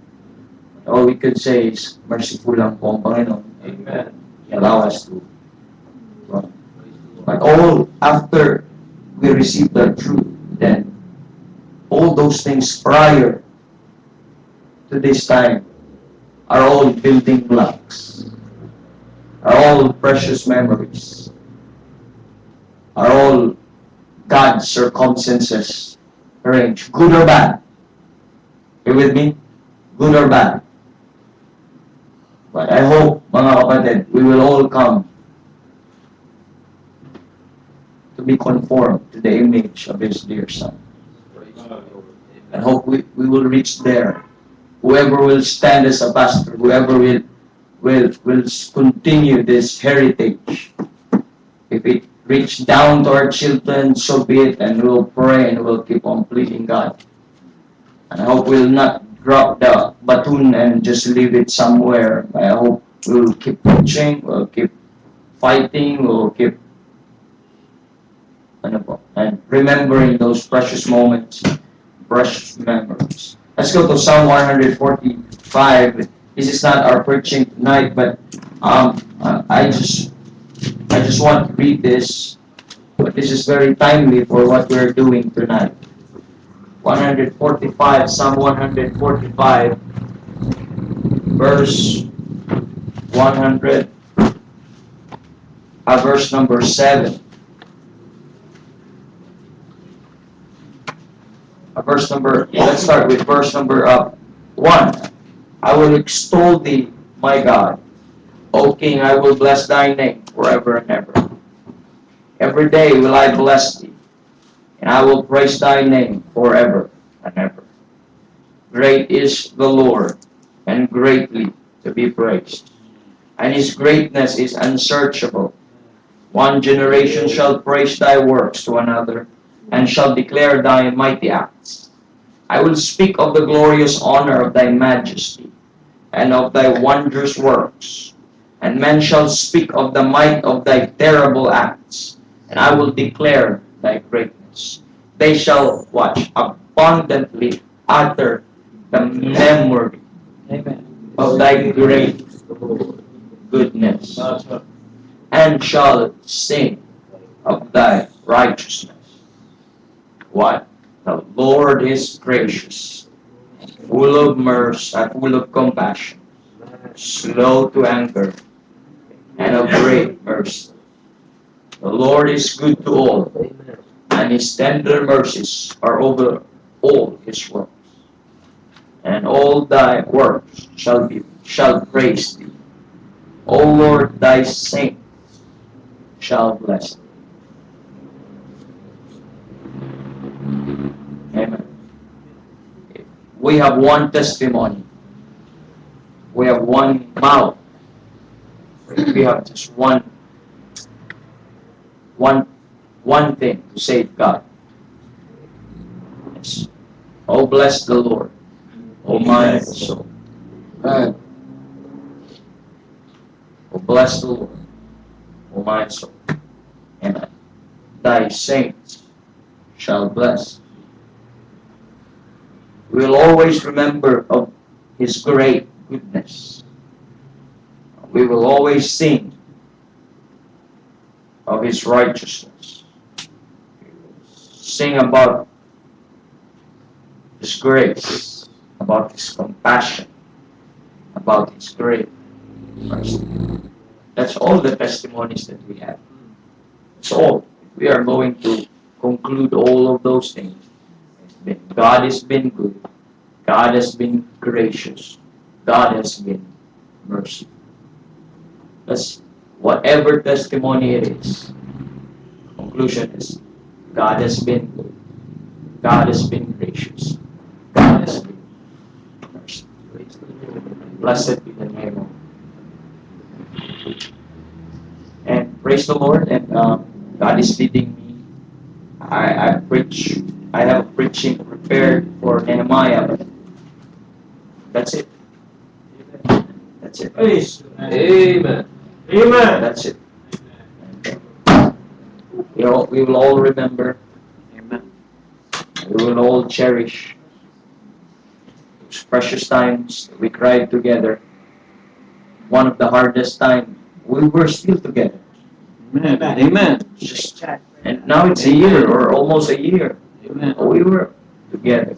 All we could say is, merciful lang po ang Panginoon. Amen. Allow us to. But all after we receive the truth, then all those things prior to this time are all building blocks, are all precious memories, are all God's circumstances arranged, good or bad. You with me? Good or bad. But I hope, mga kapatid, we will all come to be conformed to the image of His dear Son. Praise the Lord. I hope we will reach there. Whoever will stand as a pastor, whoever will continue this heritage. If it reach down to our children, so be it, and we'll pray and we'll keep on pleasing God. And I hope we'll not drop the baton and just leave it somewhere. I hope we'll keep preaching, we'll keep fighting, we'll keep and remembering those precious moments, precious memories. Let's go to Psalm 145. This is not our preaching tonight, but I just want to read this. But this is very timely for what we're doing tonight. 145, Psalm 145, verse 100, verse number 7. Let's start with verse number 1. I will extol thee, my God. O King, I will bless thy name forever and ever. Every day will I bless thee, and I will praise thy name forever and ever. Great is the Lord, and greatly to be praised, and his greatness is unsearchable. One generation shall praise thy works to another, and shall declare thy mighty acts. I will speak of the glorious honor of thy majesty, and of thy wondrous works. And men shall speak of the might of thy terrible acts, and I will declare thy greatness. They shall watch abundantly utter the memory of thy great goodness, and shall sing of thy righteousness. What? The Lord is gracious, full of mercy, full of compassion, slow to anger, and of great mercy. The Lord is good to all, and his tender mercies are over all his works. and all thy works shall praise thee. O Lord, thy saints shall bless thee. Amen. We have one testimony. We have one mouth. We have just one thing to say to God. Yes. Oh, bless the Lord, oh my soul. Amen. Oh, bless the Lord, oh my soul. Amen. Thy saints shall bless. We will always remember of His great goodness. We will always sing of His righteousness. We will sing about His grace, about His compassion, about His great mercy. That's all the testimonies that we have. That's all. We are going to conclude all of those things. God has been good. God has been gracious. God has been merciful. That's whatever testimony it is. Conclusion is God has been good. God has been gracious. God has been merciful. Blessed be the name of God. And praise the Lord. And God is leading me. I preach. I have preaching prepared for Nehemiah. But that's it. That's it. Amen. Amen. That's it. We will all remember. Amen. We will all cherish those precious times that we cried together. One of the hardest times, we were still together. Amen. Amen. Just, and now it's a year or almost a year. Amen. We were together.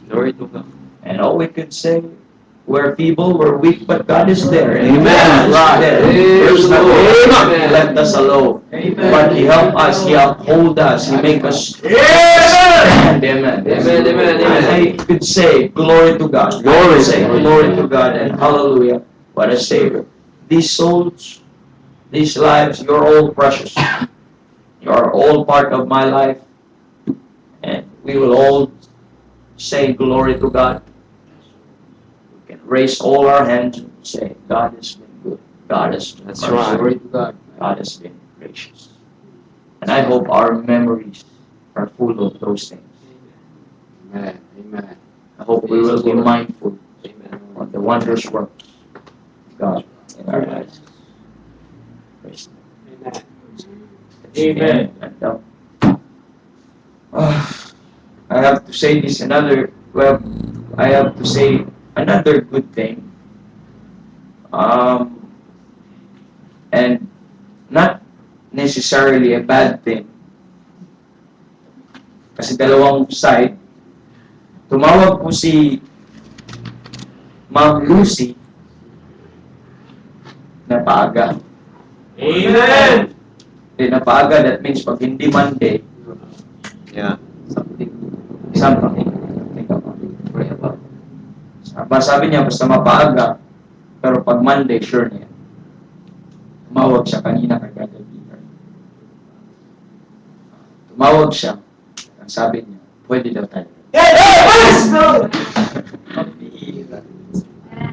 Glory to God. And all we could say, we're feeble, we're weak, but God is there. Amen. God is Right. there. Amen. There's nothing Amen. left us alone. Amen. But He helped us, He uphold us, He make us stand. Amen. Amen. Amen. And I could say, glory to God. Glory. Say, glory to God and hallelujah. What a Savior. These souls, these lives, you're all precious. You're all part of my life. And we will all say glory to God. We can raise all our hands and say, God has been good. God has been That's merciful. right. Glory to God. God has been gracious. And I hope our memories are full of those things. Amen. Amen. I hope we will be mindful Amen. of the wondrous works of God in our lives. Praise the Lord. Amen. And, I have to say this I have to say another good thing. And not necessarily a bad thing. Kasi dalawang side. Tumawag po si Ma'am Lucy na paaga. Amen. Na paaga, that means pag hindi Monday, Yeah. Something. something. Think about it. Pray about it. Sabi niya, basta mapaaga, pero pag Monday, sure na yan. Tumawag siya kanina kay Brother Peter. Tumawag siya. Ang sabi niya, pwede daw tayo.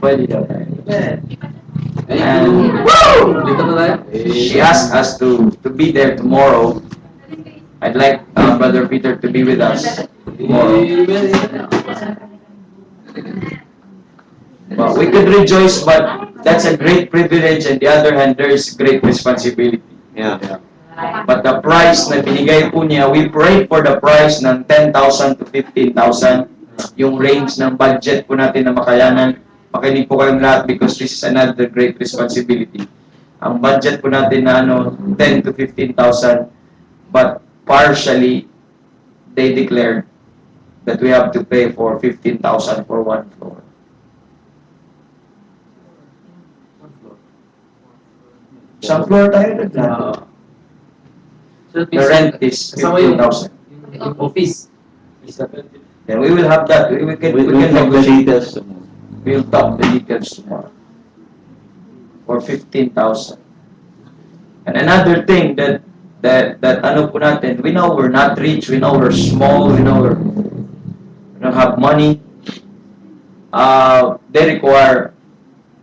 Pwede daw tayo. And Dito na tayo. she asked us to be there tomorrow. I'd like Brother Peter to be with us tomorrow. Well, we could rejoice, but that's a great privilege, and the other hand, there is great responsibility. Yeah. But the price na binigay po niya, we prayed for the price ng 10,000 to 15,000. Yung range ng budget po natin na makayanan. Pakinig po kayong lahat because this is another great responsibility. Ang budget po natin na 10 to 15,000, but partially, they declared that we have to pay for 15,000 for one floor. Isang floor tayo naglahat. So, The rent is kasama yung 15,000. yung office. Then we will have that. We can talk the negotiate. details tomorrow. We'll talk the details tomorrow. For 15,000. And another thing that ano po natin, we know we're not rich, we know we're small, we know we don't have money. They require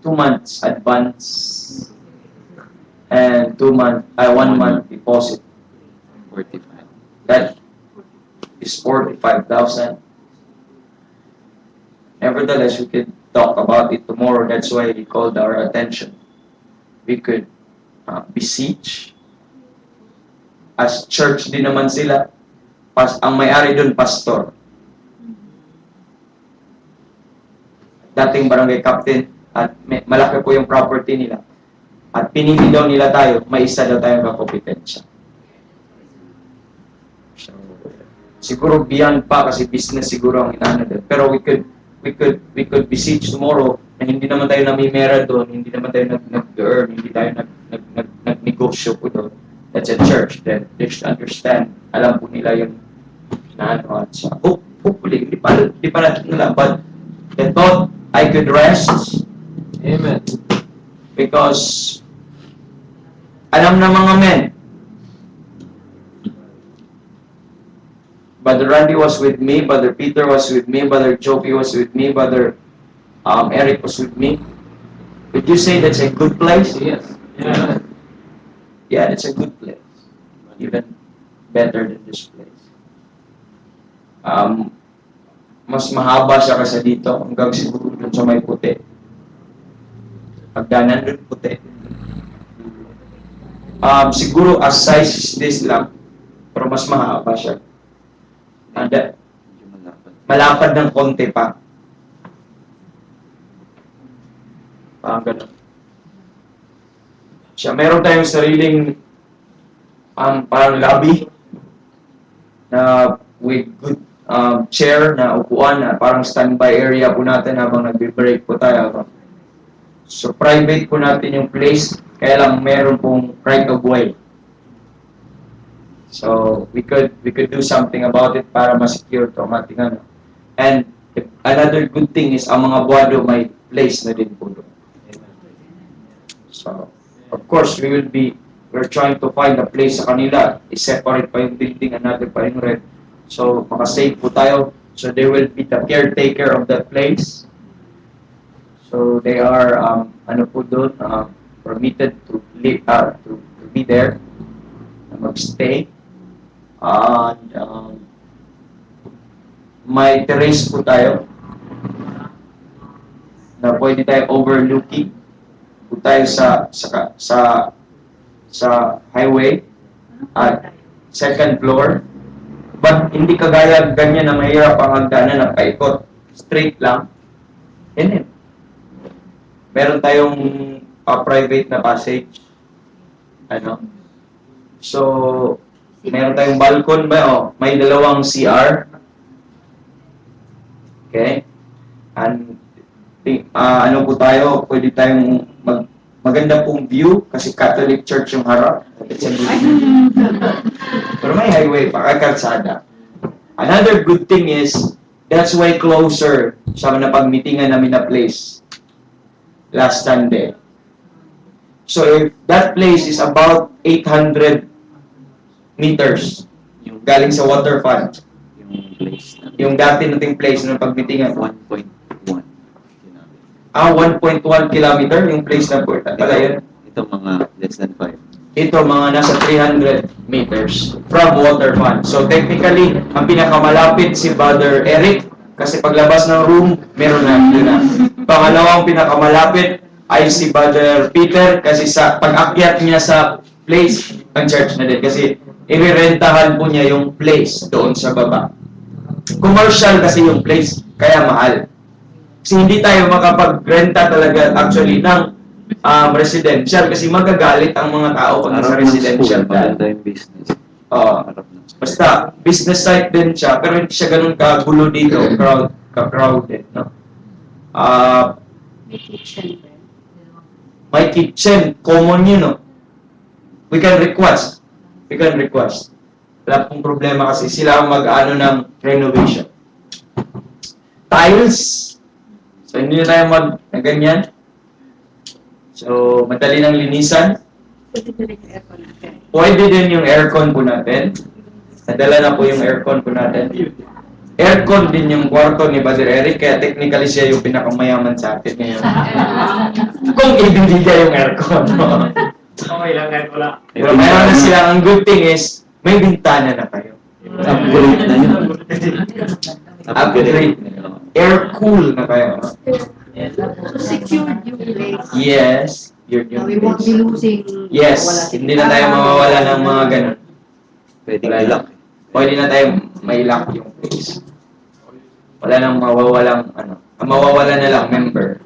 2 months advance and 1 month deposit. 45. That is 45,000. Nevertheless, we could talk about it tomorrow. That's why he called our attention. We could beseech. As church din naman sila. Ang may-ari doon, pastor. Dating barangay captain. At malaki po yung property nila. At pinili daw nila tayo, may isa daw tayong kakompetensya. So, siguro beyond pa kasi business siguro ang inano doon. Pero we could beseech tomorrow na hindi naman tayo namimera doon, hindi naman tayo nag-earn, hindi tayo nag-negosyo po doon. That's a church that they should understand. Alam po nila yung inaano at sa hopefully, hindi pa natin nila, but the thought I could rest. Amen. Because alam na mga men, Brother Randy was with me, Brother Peter was with me, Brother Jopi was with me, Brother Eric was with me. Would you say that's a good place? Yes. Yeah. Yeah, it's a good place. Even better than this place. Mas mahaba siya kasi dito, hanggang siguro dun sa may puti. Pagdanan dun puti. Siguro as size is this lang, pero mas mahaba siya. Anda, malapad ng konti pa. Parang ganun. Siya, meron tayong sariling parang lobby na with good chair na upuan na parang standby area po natin habang nagbe-break po tayo. So private po natin yung place, kaya lang meron pong right of way. So we could do something about it para ma-secure to ating ano. And another good thing is ang mga buwado may place na din po doon. So of course we're trying to find a place sa kanila, i-separate pa yung building, another pa yung rent. So maka-save po tayo. So they will be the caretaker of that place. So they are ano po doon, permitted to live to be there, mag-stay. And may terrace po tayo na pwede tayo overlooking po tayo sa highway at second floor. But hindi kagaya ganyan na mahirap ang hagdanan na paikot. Straight lang. Yan. Meron tayong private na passage. Ano? So, meron tayong balcon ba? Oh, may dalawang CR. Okay? And ano po tayo, pwede tayong maganda pong view kasi Catholic Church yung harap. Pero may highway pa, kalsada. Another good thing is, that's way closer sa napagmitingan namin na place last Sunday. So if that place is about 800 meters galing sa waterfront, Yung place na. yung dati nating place ng pagmitingan, 1.1. 1.1 kilometer yung place na po. Pala yun. Ito mga less than 5. Ito mga nasa 300 meters from waterfront. So technically, ang pinakamalapit si Brother Eric kasi paglabas ng room, meron na yun na. Pangalawang pinakamalapit ay si Brother Peter kasi sa pag-akyat niya sa place, ang church na din. Kasi i-rentahan po niya yung place doon sa baba. Commercial kasi yung place, kaya mahal. Kasi hindi tayo makapag-renta talaga actually ng residential kasi magagalit ang mga tao pag sa residential. Maganda yung business. Basta, business site din siya, pero hindi siya ganun kagulo dito, crowded, no? May kitchen. May kitchen, common yun, no? We can request. Wala pong problema kasi sila ang mag-ano ng renovation. tiles. So, hindi na tayo na ganyan. So, madali ng linisan. Pwede din yung aircon po natin. Nadala na po yung aircon po natin. Aircon din yung kwarto ni Brother Eric, kaya technically siya yung pinakamayaman sa atin ngayon. Kung ibigay niya yung aircon. Okay lang kahit wala. Pero mayroon na sila, ang good thing is, may bintana na kayo. Upgrade na yun. Upgrade. Air cool na kayo. So secured yung place. Yes. You're Now, we won't be losing. Yes. Hindi na tayo mawawala ng mga ganun. Pwede lock. Pwede na tayo may lock yung place. Wala nang mawawalang, ano. Ang mawawala na lang, member.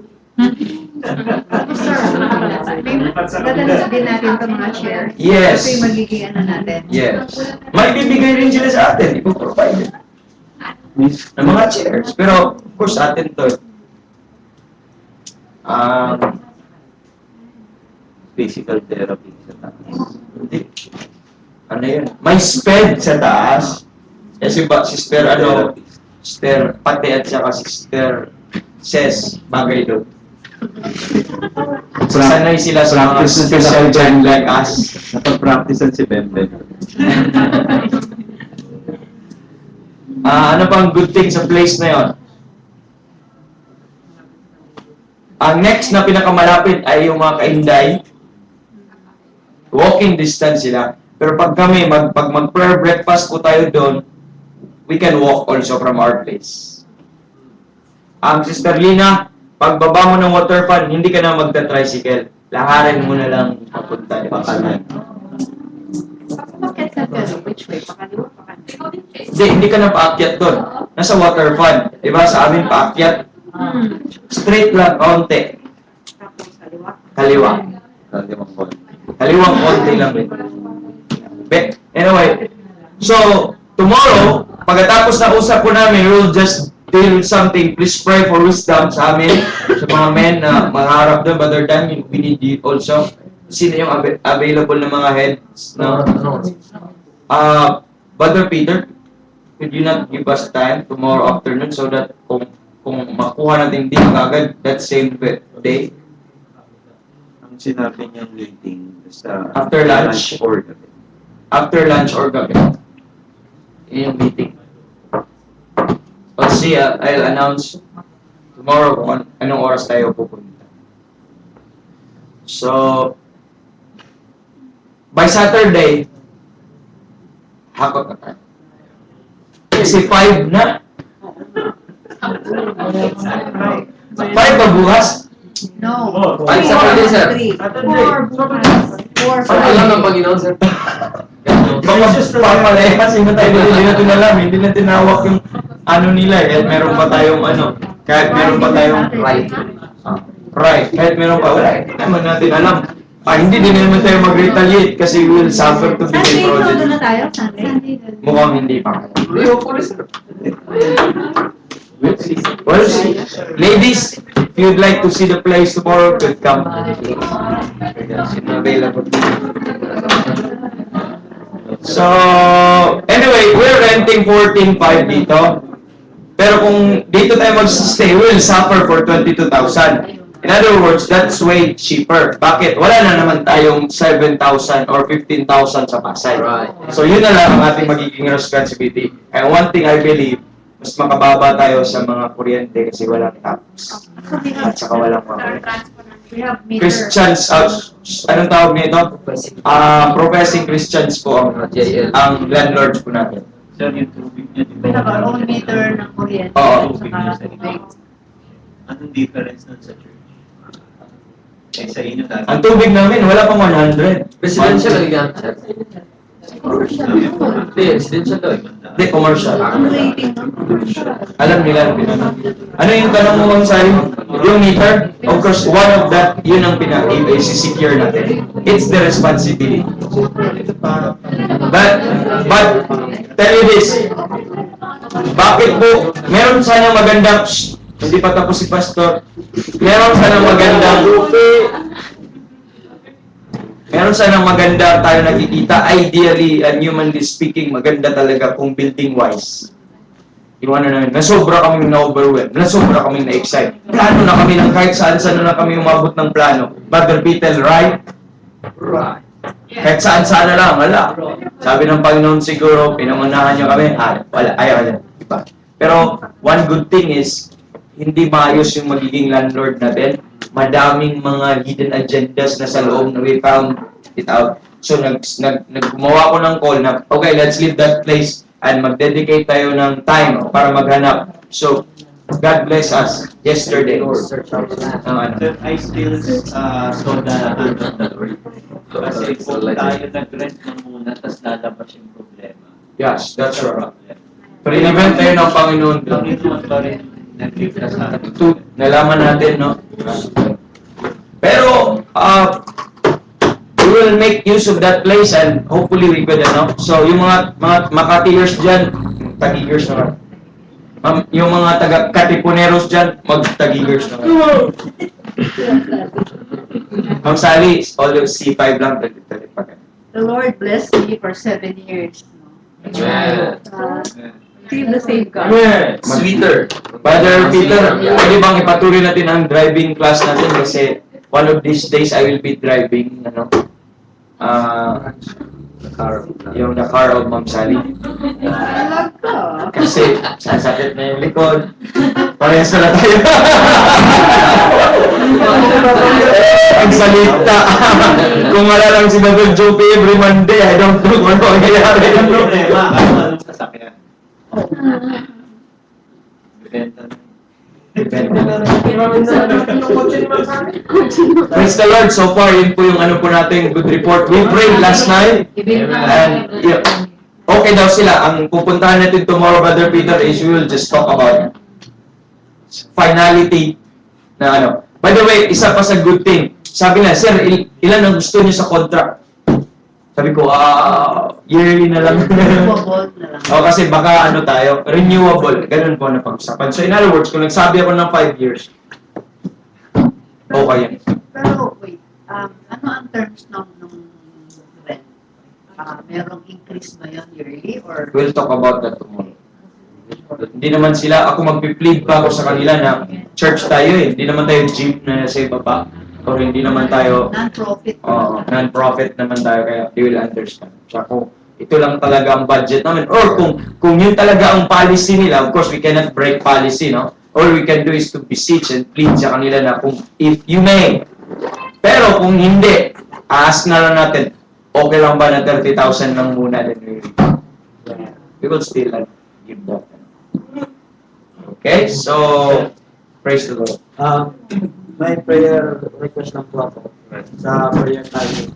Dadalas din natin itong mga shares. Yes. Ito yung magiging ano natin. Yes. May bibigay rin sila sa atin. Ipoprovide. Ng mga chairs. Pero, of course, atin to. Physical therapy sa taas. Hindi. Ano yun? May sped sa taas. Kasi ba, sister, sister Pate at saka sister Ses, bagay doon. Sanay sila sa mga special giant like us. Napag-practicean si Bemben. Ano pang good thing sa place na yon? Ang next na pinakamalapit ay yung mga kainday. Walking distance sila. Pero pag kami, pag mag-prayer breakfast po tayo doon, we can walk also from our place. Ang Sister Lina, pagbaba mo ng water fan, hindi ka na magta-tricycle. Laharin mo na lang papunta ni Pakanan. Bakit sa pero? Which way? Pakaliwa, pakaliwa. Hindi ka na paakyat doon. Nasa water fan. Diba sa amin paakyat? Straight lang, konti. Tapos kaliwa. Kaliwa. Kalimang kon. Kaliwang konti lang. Anyway, so, tomorrow, pagkatapos na usap po namin, we'll just deal with something. Please pray for wisdom sa amin, sa mga men na mangharap doon. But other than, we need you also. Sino yung available na mga heads? No? Brother Peter, could you not give us time tomorrow afternoon so that kung makuha natin din agad that same day? Ang sinabi niyang meeting sa After lunch? or gabi. After lunch or gabi. Yun yung meeting. I'll see, I'll announce tomorrow kung anong oras tayo pupunta. So, by Saturday, hakot na tayo. Kasi 5 na. 5 ba bukas? No. Ay, sa Friday, sir. 4 bukas. 4 Alam ng Panginoon, sir. Papalaya kasi hindi natin alam, hindi natin nawak yung ano nila eh. Kahit meron pa tayong right. Right, kahit meron pa, wala, hindi naman natin alam. Hindi din naman tayo mag-retaliate kasi we will suffer to be Sunday, project. doon na tayo? Sunday? Mukhang hindi pa. Well, ladies, if you'd like to see the place tomorrow, could come. Available. So, anyway, we're renting 14,500 dito. Pero kung dito tayo mag-stay, we'll suffer for 22,000. In other words, that's way cheaper. Bakit? Wala na naman tayong 7,000 or 15,000 sa Pasay. Right. So, yun na lang ang ating magiging responsibility. And one thing I believe, mas makababa tayo sa mga kuryente kasi walang tax. At saka walang mga We have meter. Christians, anong tawag nito? Professing Christians po ang landlords po natin. Sir, yung tubig niya, di We ba? have our own meter ng kuryente. Oo. Saka tubig. Anong difference nun sa church? Eh, sa inyo dati. Ang tubig namin, wala pang 100. Residential ang gamit, sir. Hindi, residential to eh. Hindi, commercial. Ang rating ng Alam nila ang pinano. Ano yung tanong mo ang sa'yo? Yung meter? Of course, one of that, yun ang i-secure natin. It's the responsibility. But, tell you this. Bakit po, meron sana magandang, hindi pa tapos si Pastor, meron sana maganda tayo nakikita. Ideally, and humanly speaking, maganda talaga kung building-wise. yung ano namin, nasobra kaming na-overwhelm, nasobra kaming na-excite. Plano na kami ng kahit saan-saan na kami umabot ng plano. Brother Peter, right? Right. Kahit saan-saan na lang, wala. Sabi ng Panginoon siguro, pinangunahan niyo kami, wala, ayaw niya. Diba? Pero, one good thing is, hindi maayos yung magiging landlord natin. Madaming mga hidden agendas na sa loob na we found it out. So, gumawa ko ng call na, okay, let's leave that place and mag-dedicate tayo ng time para maghanap. So, God bless us yesterday. Ano. I still saw the hand of the Lord. Kasi kung tayo nag-rent na muna, tapos lalabas yung problema. Yes, that's right. Problem. Pre-event tayo ng Panginoon. Panginoon pa rin nagligtas sa atin. Nalaman natin, no? Pero, we will make use of that place and hopefully we could, ano? So, yung mga Makatiyers dyan, Tagigers naman. Yung mga taga-Katipuneros dyan, mag-Tagigers naman. Ma'am Sally, although C5 lang, tagit-tagit. The Lord blessed me for 7 years. Amen. Still the same God. Amen. Sweeter. Brother Peter, pwede bang ipatuloy natin ang driving class natin kasi one of these days I will be driving, ano? Yung the car of Ma'am Sally. Alam ko. Kasi sasakit na yung likod. Parehas na tayo. Ang salita. Kung wala lang si Brother Joe every Monday, I don't know kung ano mangyayari. Ang problema, anong sasakyan? Benta na. Praise the Lord. So far, yun po yung ano po natin, good report. We prayed last night. And yeah, okay daw sila. Ang pupuntahan natin tomorrow, Brother Peter, is we will just talk about finality na ano. By the way, isa pa sa good thing. Sabi na, sir, ilan ang gusto niyo sa contract? Sabi ko, yearly na lang. Renewable na lang. O kasi baka ano tayo, renewable. Ganun po na pag-usapan. So in other words, kung nagsabi ako ng 5 years, okay yan. Pero wait, ano ang terms ng rent? Merong increase ba yun yearly or? We'll talk about that tomorrow. Hindi naman sila, ako magpi-plead pa ako sa kanila na church tayo eh. Hindi naman tayo gym na nasa ibaba. Or hindi naman tayo, Non-profit. non-profit naman tayo, kaya they will understand. Tsaka kung ito lang talaga ang budget namin, or kung yun talaga ang policy nila, of course, we cannot break policy, no? All we can do is to beseech and plead sa kanila na kung, if you may. Pero kung hindi, ask na lang natin, okay lang ba na 30,000 lang muna, then we will still give that. Okay, so, praise the Lord. May prayer request lang po ako sa prayer tayo.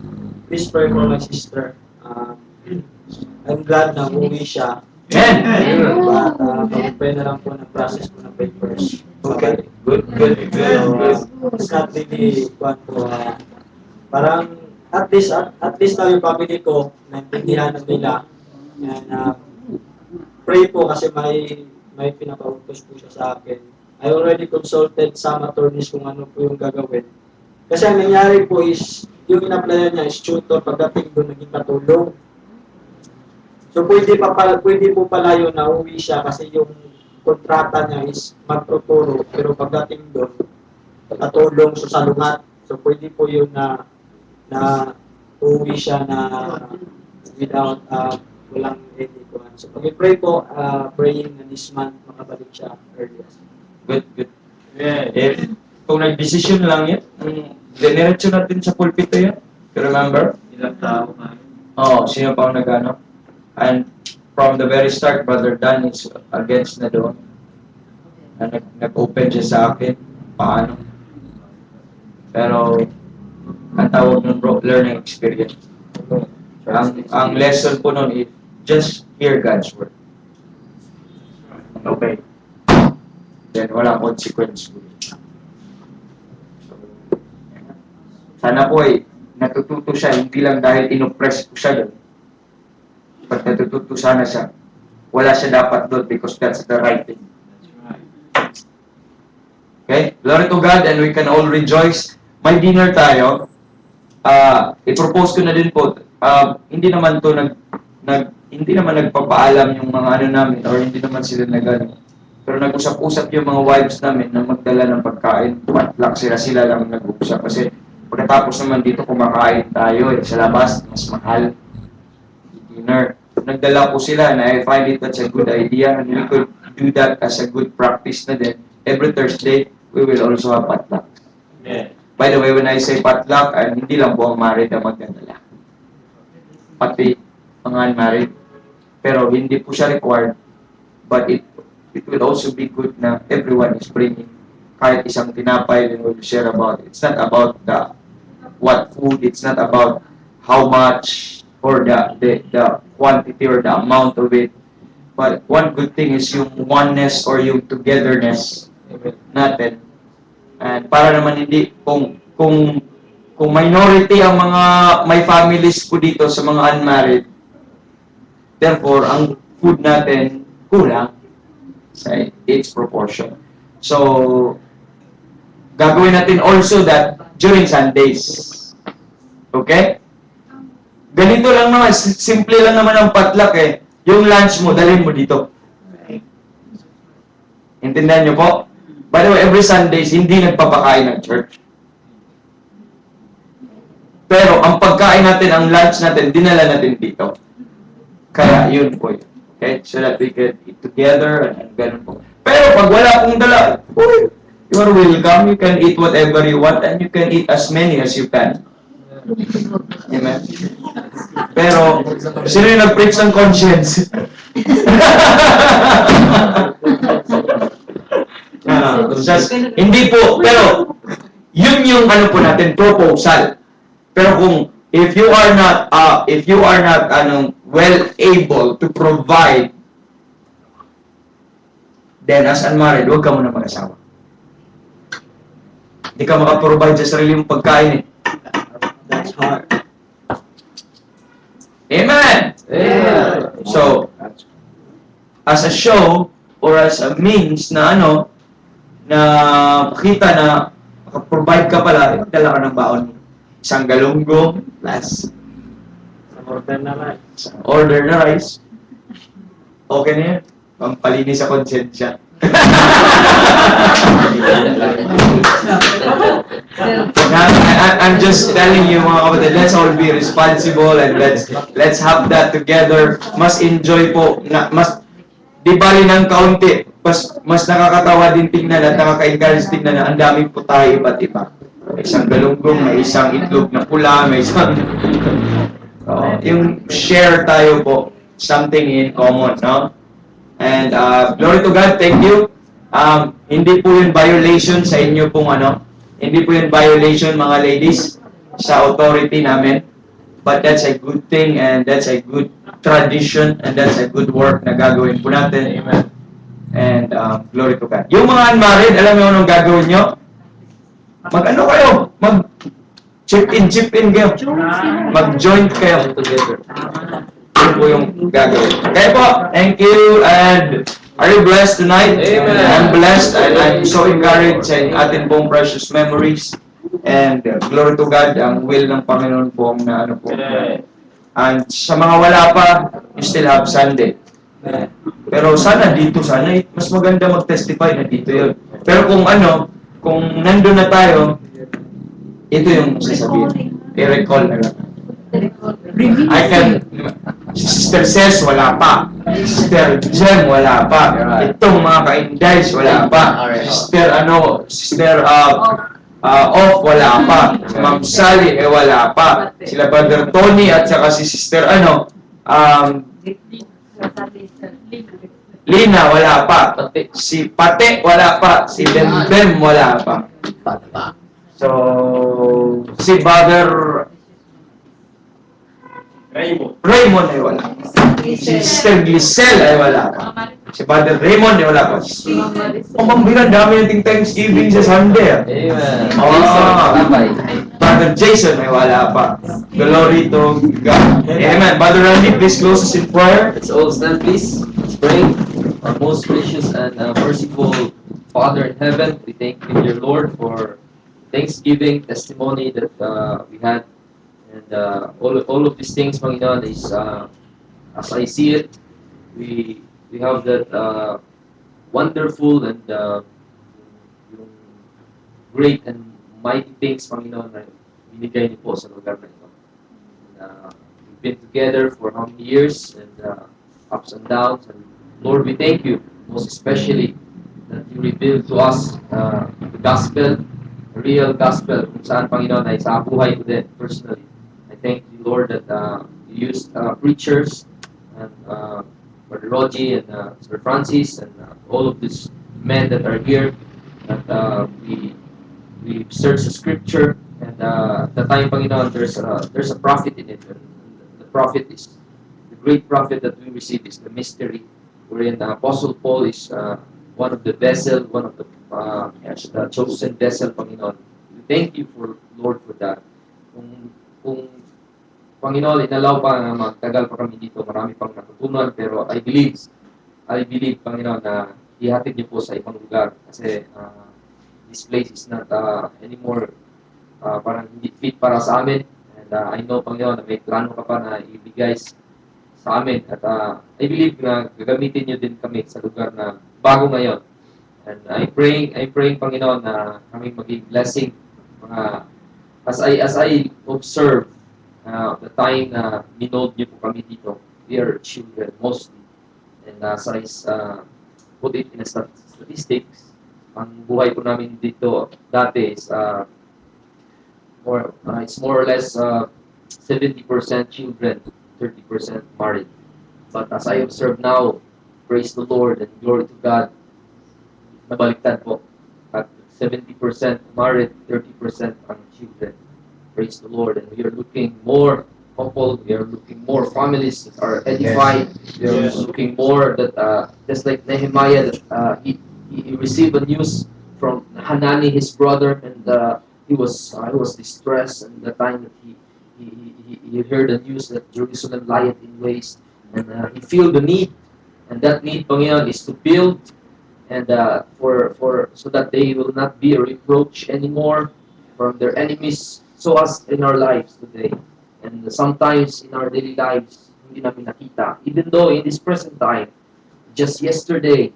Please pray for my sister. I'm glad na uwi siya. Amen! At mag-pray na lang po ng process po ng papers. Okay, good. It's not really one po. Parang at least na yung family ko, naintindihan na nila. And pray po kasi may pinapautos po siya sa akin. I already consulted some attorneys kung ano po yung gagawin. Kasi ang nangyari po is, yung in-applyan niya is tutor, pagdating doon naging katulong. So pwede po pala yun na uwi siya kasi yung kontrata niya is magtuturo, pero pagdating doon, katulong so salungat. So pwede po yun na uwi siya na without walang any kuhan. So pag-pray po, praying na this month makabalik siya earlier. Good. If kung nag-decision lang yan, dinerecho natin sa pulpito yan. You remember? Ilang tao nga. Sino pa ang nag-ano? And from the very start, Brother Dan is against na doon. Nag-open siya sa akin. Paano? Pero, ang tawag nun bro, learning experience. Ang lesson po nun is, just hear God's word. Okay. Then, walang consequence. So, sana po natututo siya, hindi lang dahil inoppress ko siya doon. Pag natututo sana siya, wala siya dapat doon because that's the right thing. Okay? Glory to God and we can all rejoice. May dinner tayo. I-propose ko na din po, hindi naman to hindi naman nagpapaalam yung mga ano namin or hindi naman sila nagano. Pero nag-usap-usap yung mga wives namin na magdala ng pagkain. Potluck sila lang nag-uusap. Kasi pagkatapos naman dito kumakain tayo sa labas, mas mahal. Dinner. Nagdala po sila na I find it that's a good idea and we could do that as a good practice na din. Every Thursday, we will also have potluck. Yeah. By the way, when I say potluck, hindi lang po ang married na magdadala. Pati mga unmarried. Pero hindi po siya required. But it will also be good na everyone is bringing kahit isang tinapay and we'll share about it. It's not about the what food, it's not about how much or the quantity or the amount of it. But one good thing is yung oneness or yung togetherness natin. And para naman hindi kung minority ang mga may families po dito sa mga unmarried, therefore ang food natin kulang sa its proportion. So gagawin natin also that during Sundays. Okay? Ganito lang naman, simple lang naman ang potluck eh. Yung lunch mo, dalhin mo dito. Intindihan niyo po? By the way, every Sundays, hindi nagpapakain ng church. Pero, ang pagkain natin, ang lunch natin, dinala natin dito. Kaya, yun po yun. Okay? So that we can eat together, and ganun po. Pero, pag wala pong dala, uy, you are welcome. You can eat whatever you want, and you can eat as many as you can. Amen? Pero, sino yung nag-preach ng conscience? Hindi po, pero yun yung ano po natin proposal. Pero kung if you are not well able to provide, then as unmarried, huwag ka muna mag-asawa. Hindi ka makaprovide sa sarili mong pagkain eh. That's hard. Amen. Yeah. So, as a show or as a means na na pakita na makaprovide ka pala, dala ka ng baon mo. Isang galunggong plus Order na lang. order na rice. Okay na yan. Pampalinis sa konsensya. I'm just telling you mga kapatid, let's all be responsible and let's have that together. Mas enjoy po, mas di bali ng kaunti, mas nakakatawa din tingnan at nakaka-encourage tingnan na ang daming po tayo iba't iba. May isang galunggong, may isang itlog na pula, may isang yung share tayo po, something in common, no? And glory to God, thank you. Hindi po yun violation sa inyo pong hindi po yun violation mga ladies sa authority namin. But that's a good thing and that's a good tradition and that's a good work na gagawin po natin. Amen. And glory to God. Yung mga unmarried, alam mo anong gagawin nyo? Mag-ano kayo? Chip in kayo. Mag-joint kayo together. Yun po yung gagawin. Okay po, thank you and are you blessed tonight? Amen. I'm blessed and I'm so encouraged sa ating pong precious memories. And glory to God, ang will ng Panginoon po na po. And sa mga wala pa, you still have Sunday. Pero sana dito, mas maganda mag-testify na dito yun. Pero kung nandun na tayo, ito yung sasabihin. I-recall na lang. I can, Sister Ses, wala pa. Sister Jem, wala pa. Itong mga ka-indies, wala pa. Sister Off, wala pa. Ma'am Sally, wala pa. Sila Brother Tony at saka si Sister Lina, wala pa. Si Pate, wala pa. Si Bem, wala pa. So, si Brother Raymond ay wala pa. Si Sister Glisel ay wala pa. Si Brother Raymond ay wala pa. Pambiran, dami nating Thanksgiving sa Sunday. Amen. Brother Jason ay wala pa. Glory to God. Amen. Brother Randy, please close us in prayer. Let's all stand, please. Let's pray. Our most gracious and merciful Father in heaven, we thank you, dear Lord, for Thanksgiving testimony that we had. And all of these things, Panginoon, is as I see it, we have that wonderful and yung great and mighty things, Panginoon, na binigay niyo po sa lugar na ito. And, we've been together for how many years, and ups and downs. And Lord, we thank you, most especially that you revealed to us the gospel, the real gospel, kung saan, Panginoon, ay sa buhay ko din, personally. I thank you, Lord, that you used preachers, and Brother Rogie, and Sir Francis, and all of these men that are here, that we search the scripture, and at the time, Panginoon, there's a prophet in it. And the prophet is, the great prophet that we receive is the mystery, wherein Apostle Paul is one of the vessel, one of the chosen vessel, Panginoon. We thank you, for Lord, for that. Kung Panginoon, inalaw pa na magtagal pa kami dito, marami pang natutunan, pero I believe, Panginoon, na ihatid niyo po sa ibang lugar, kasi this place is not anymore parang hindi fit para sa amin. And I know, Panginoon, na may plano ka pa na ibigay sa amin. At I believe na gagamitin niyo din kami sa lugar na bago ngayon. And I pray, Panginoon, na kami maging blessing. As I observe the time na minold niyo po kami dito, we are children mostly. And as I put it in a statistics, ang buhay po namin dito dati is it's more or less 70% children, 30% married. But as I observe now, praise the Lord and glory to God, nabaliktad po. At 70% married, 30% ang children. Praise the Lord. And we are looking more couple, we are looking more families that are edified. We are looking more that, just like Nehemiah, that he received a news from Hanani, his brother, and he was distressed. And the time that he heard the news that Jerusalem lieth in waste, and he feel the need, and that need, Panginoon, is to build, and for so that they will not be a reproach anymore from their enemies. So as in our lives today, and sometimes in our daily lives, hindi namin nakita. Even though in this present time, just yesterday,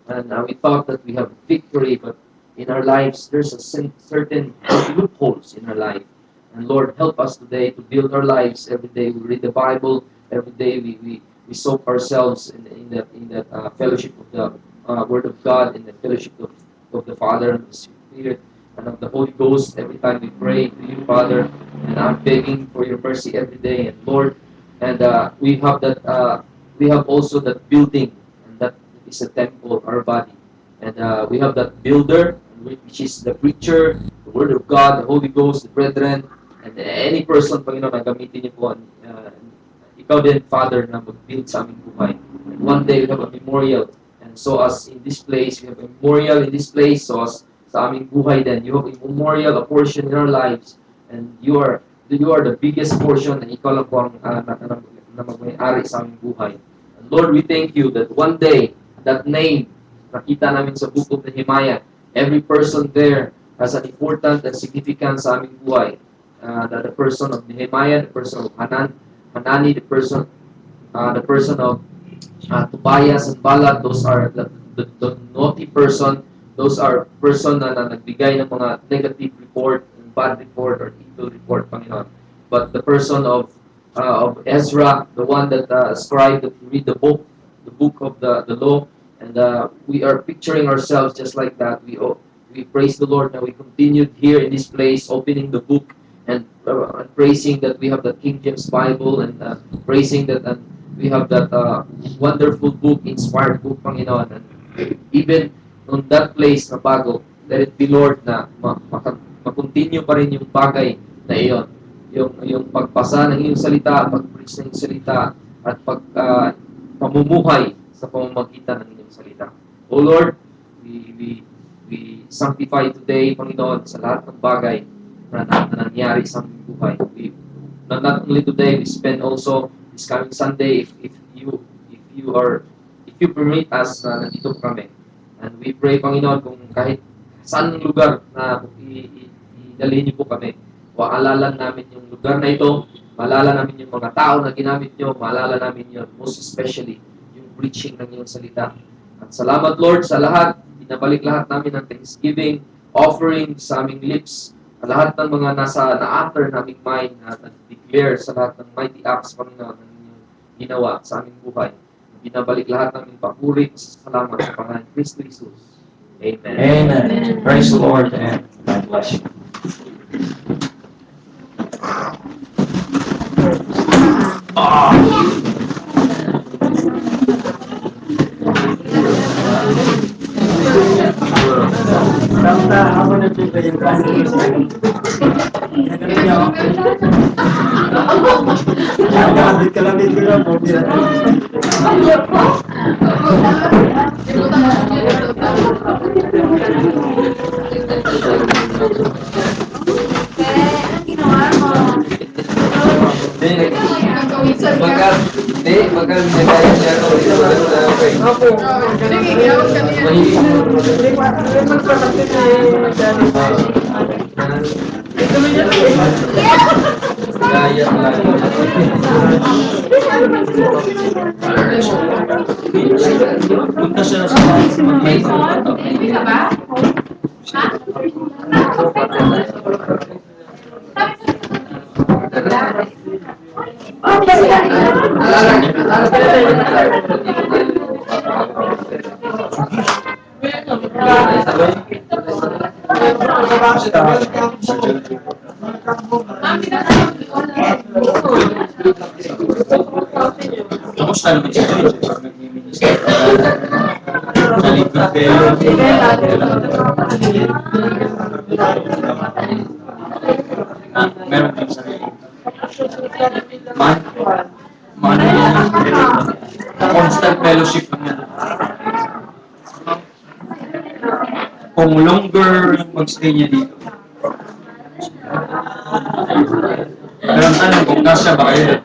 and we thought that we have victory, but in our lives, there's a certain loopholes in our life. And Lord, help us today to build our lives. Every day we read the Bible. Every day we soak ourselves in that fellowship of the Word of God, in the fellowship of the Father and the Spirit and of the Holy Ghost. Every time we pray to you, Father, and I'm begging for your mercy every day. And Lord, and we have also that building, and that is a temple, our body. And we have that builder, which is the preacher, the Word of God, the Holy Ghost, the brethren, and any person, Panginoon, na gamitin niyo po. Ikaw din, Father, na mag-build sa aming buhay. And one day, we have a memorial. And so as in this place, we have a memorial in this place. So as sa aming buhay din, you have a memorial, a portion in our lives. And you are the biggest portion, and ikaw lang po ang na mag-may-ari sa aming buhay. And Lord, we thank you that one day, that name, nakita namin sa book of Nehemiah, every person there has an important and significant sa aming buhay. The person of Nehemiah, the person of Hanani, the person of Tobias and Balak, those are the naughty person. Those are person na nagbigay ng mga negative report, and bad report, or evil report, Panginoon. But the person of Ezra, the one that scribed, that read the book of the law, and we are picturing ourselves just like that. We praise the Lord that we continued here in this place, opening the book, and praising that we have the King James Bible, and praising that we have that wonderful book, inspired book, Panginoon. And even on that place na bago, let it be, Lord, na makontinue pa rin yung bagay na iyon. Yung pagpasa ng iyong salita, pag-preach ng iyong salita, at pamumuhay sa pamamagitan ng iyong salita. O Lord, we sanctify today, Panginoon, sa lahat ng bagay na nangyari sa aming buhay. Not only today, we spend also this coming Sunday, if you permit us na nandito kami. And we pray, Panginoon, kung kahit saan lugar na idalhin niyo po kami. Maalala namin yung lugar na ito, maalala namin yung mga tao na ginamit nyo, maalala namin yun, most especially yung preaching ng iyong salita. At salamat Lord sa lahat, binabalik lahat namin ng thanksgiving, offering sa aming lips, lahat ng mga na-utter naming mind na nag-declare sa lahat ng mighty acts, Panginoon, na inyong ginawa sa aming buhay. Binabalik lahat ng papuri sa salamat sa pangalan ni Kristo Jesus. Amen. Amen. Praise the Lord and God bless you. Basta ako na po ba yung Kalabit ko lang po. Pagka nagaya niya ako gaya Punta siya sa Baby ka ba? Ha? Kamusta naman siya? Nag-minister sa likod kayo. Meron din sa constant fellowship naman. Kung longer yung mag-stay niya dito. Pero ang tanong kung kasya ba kayo?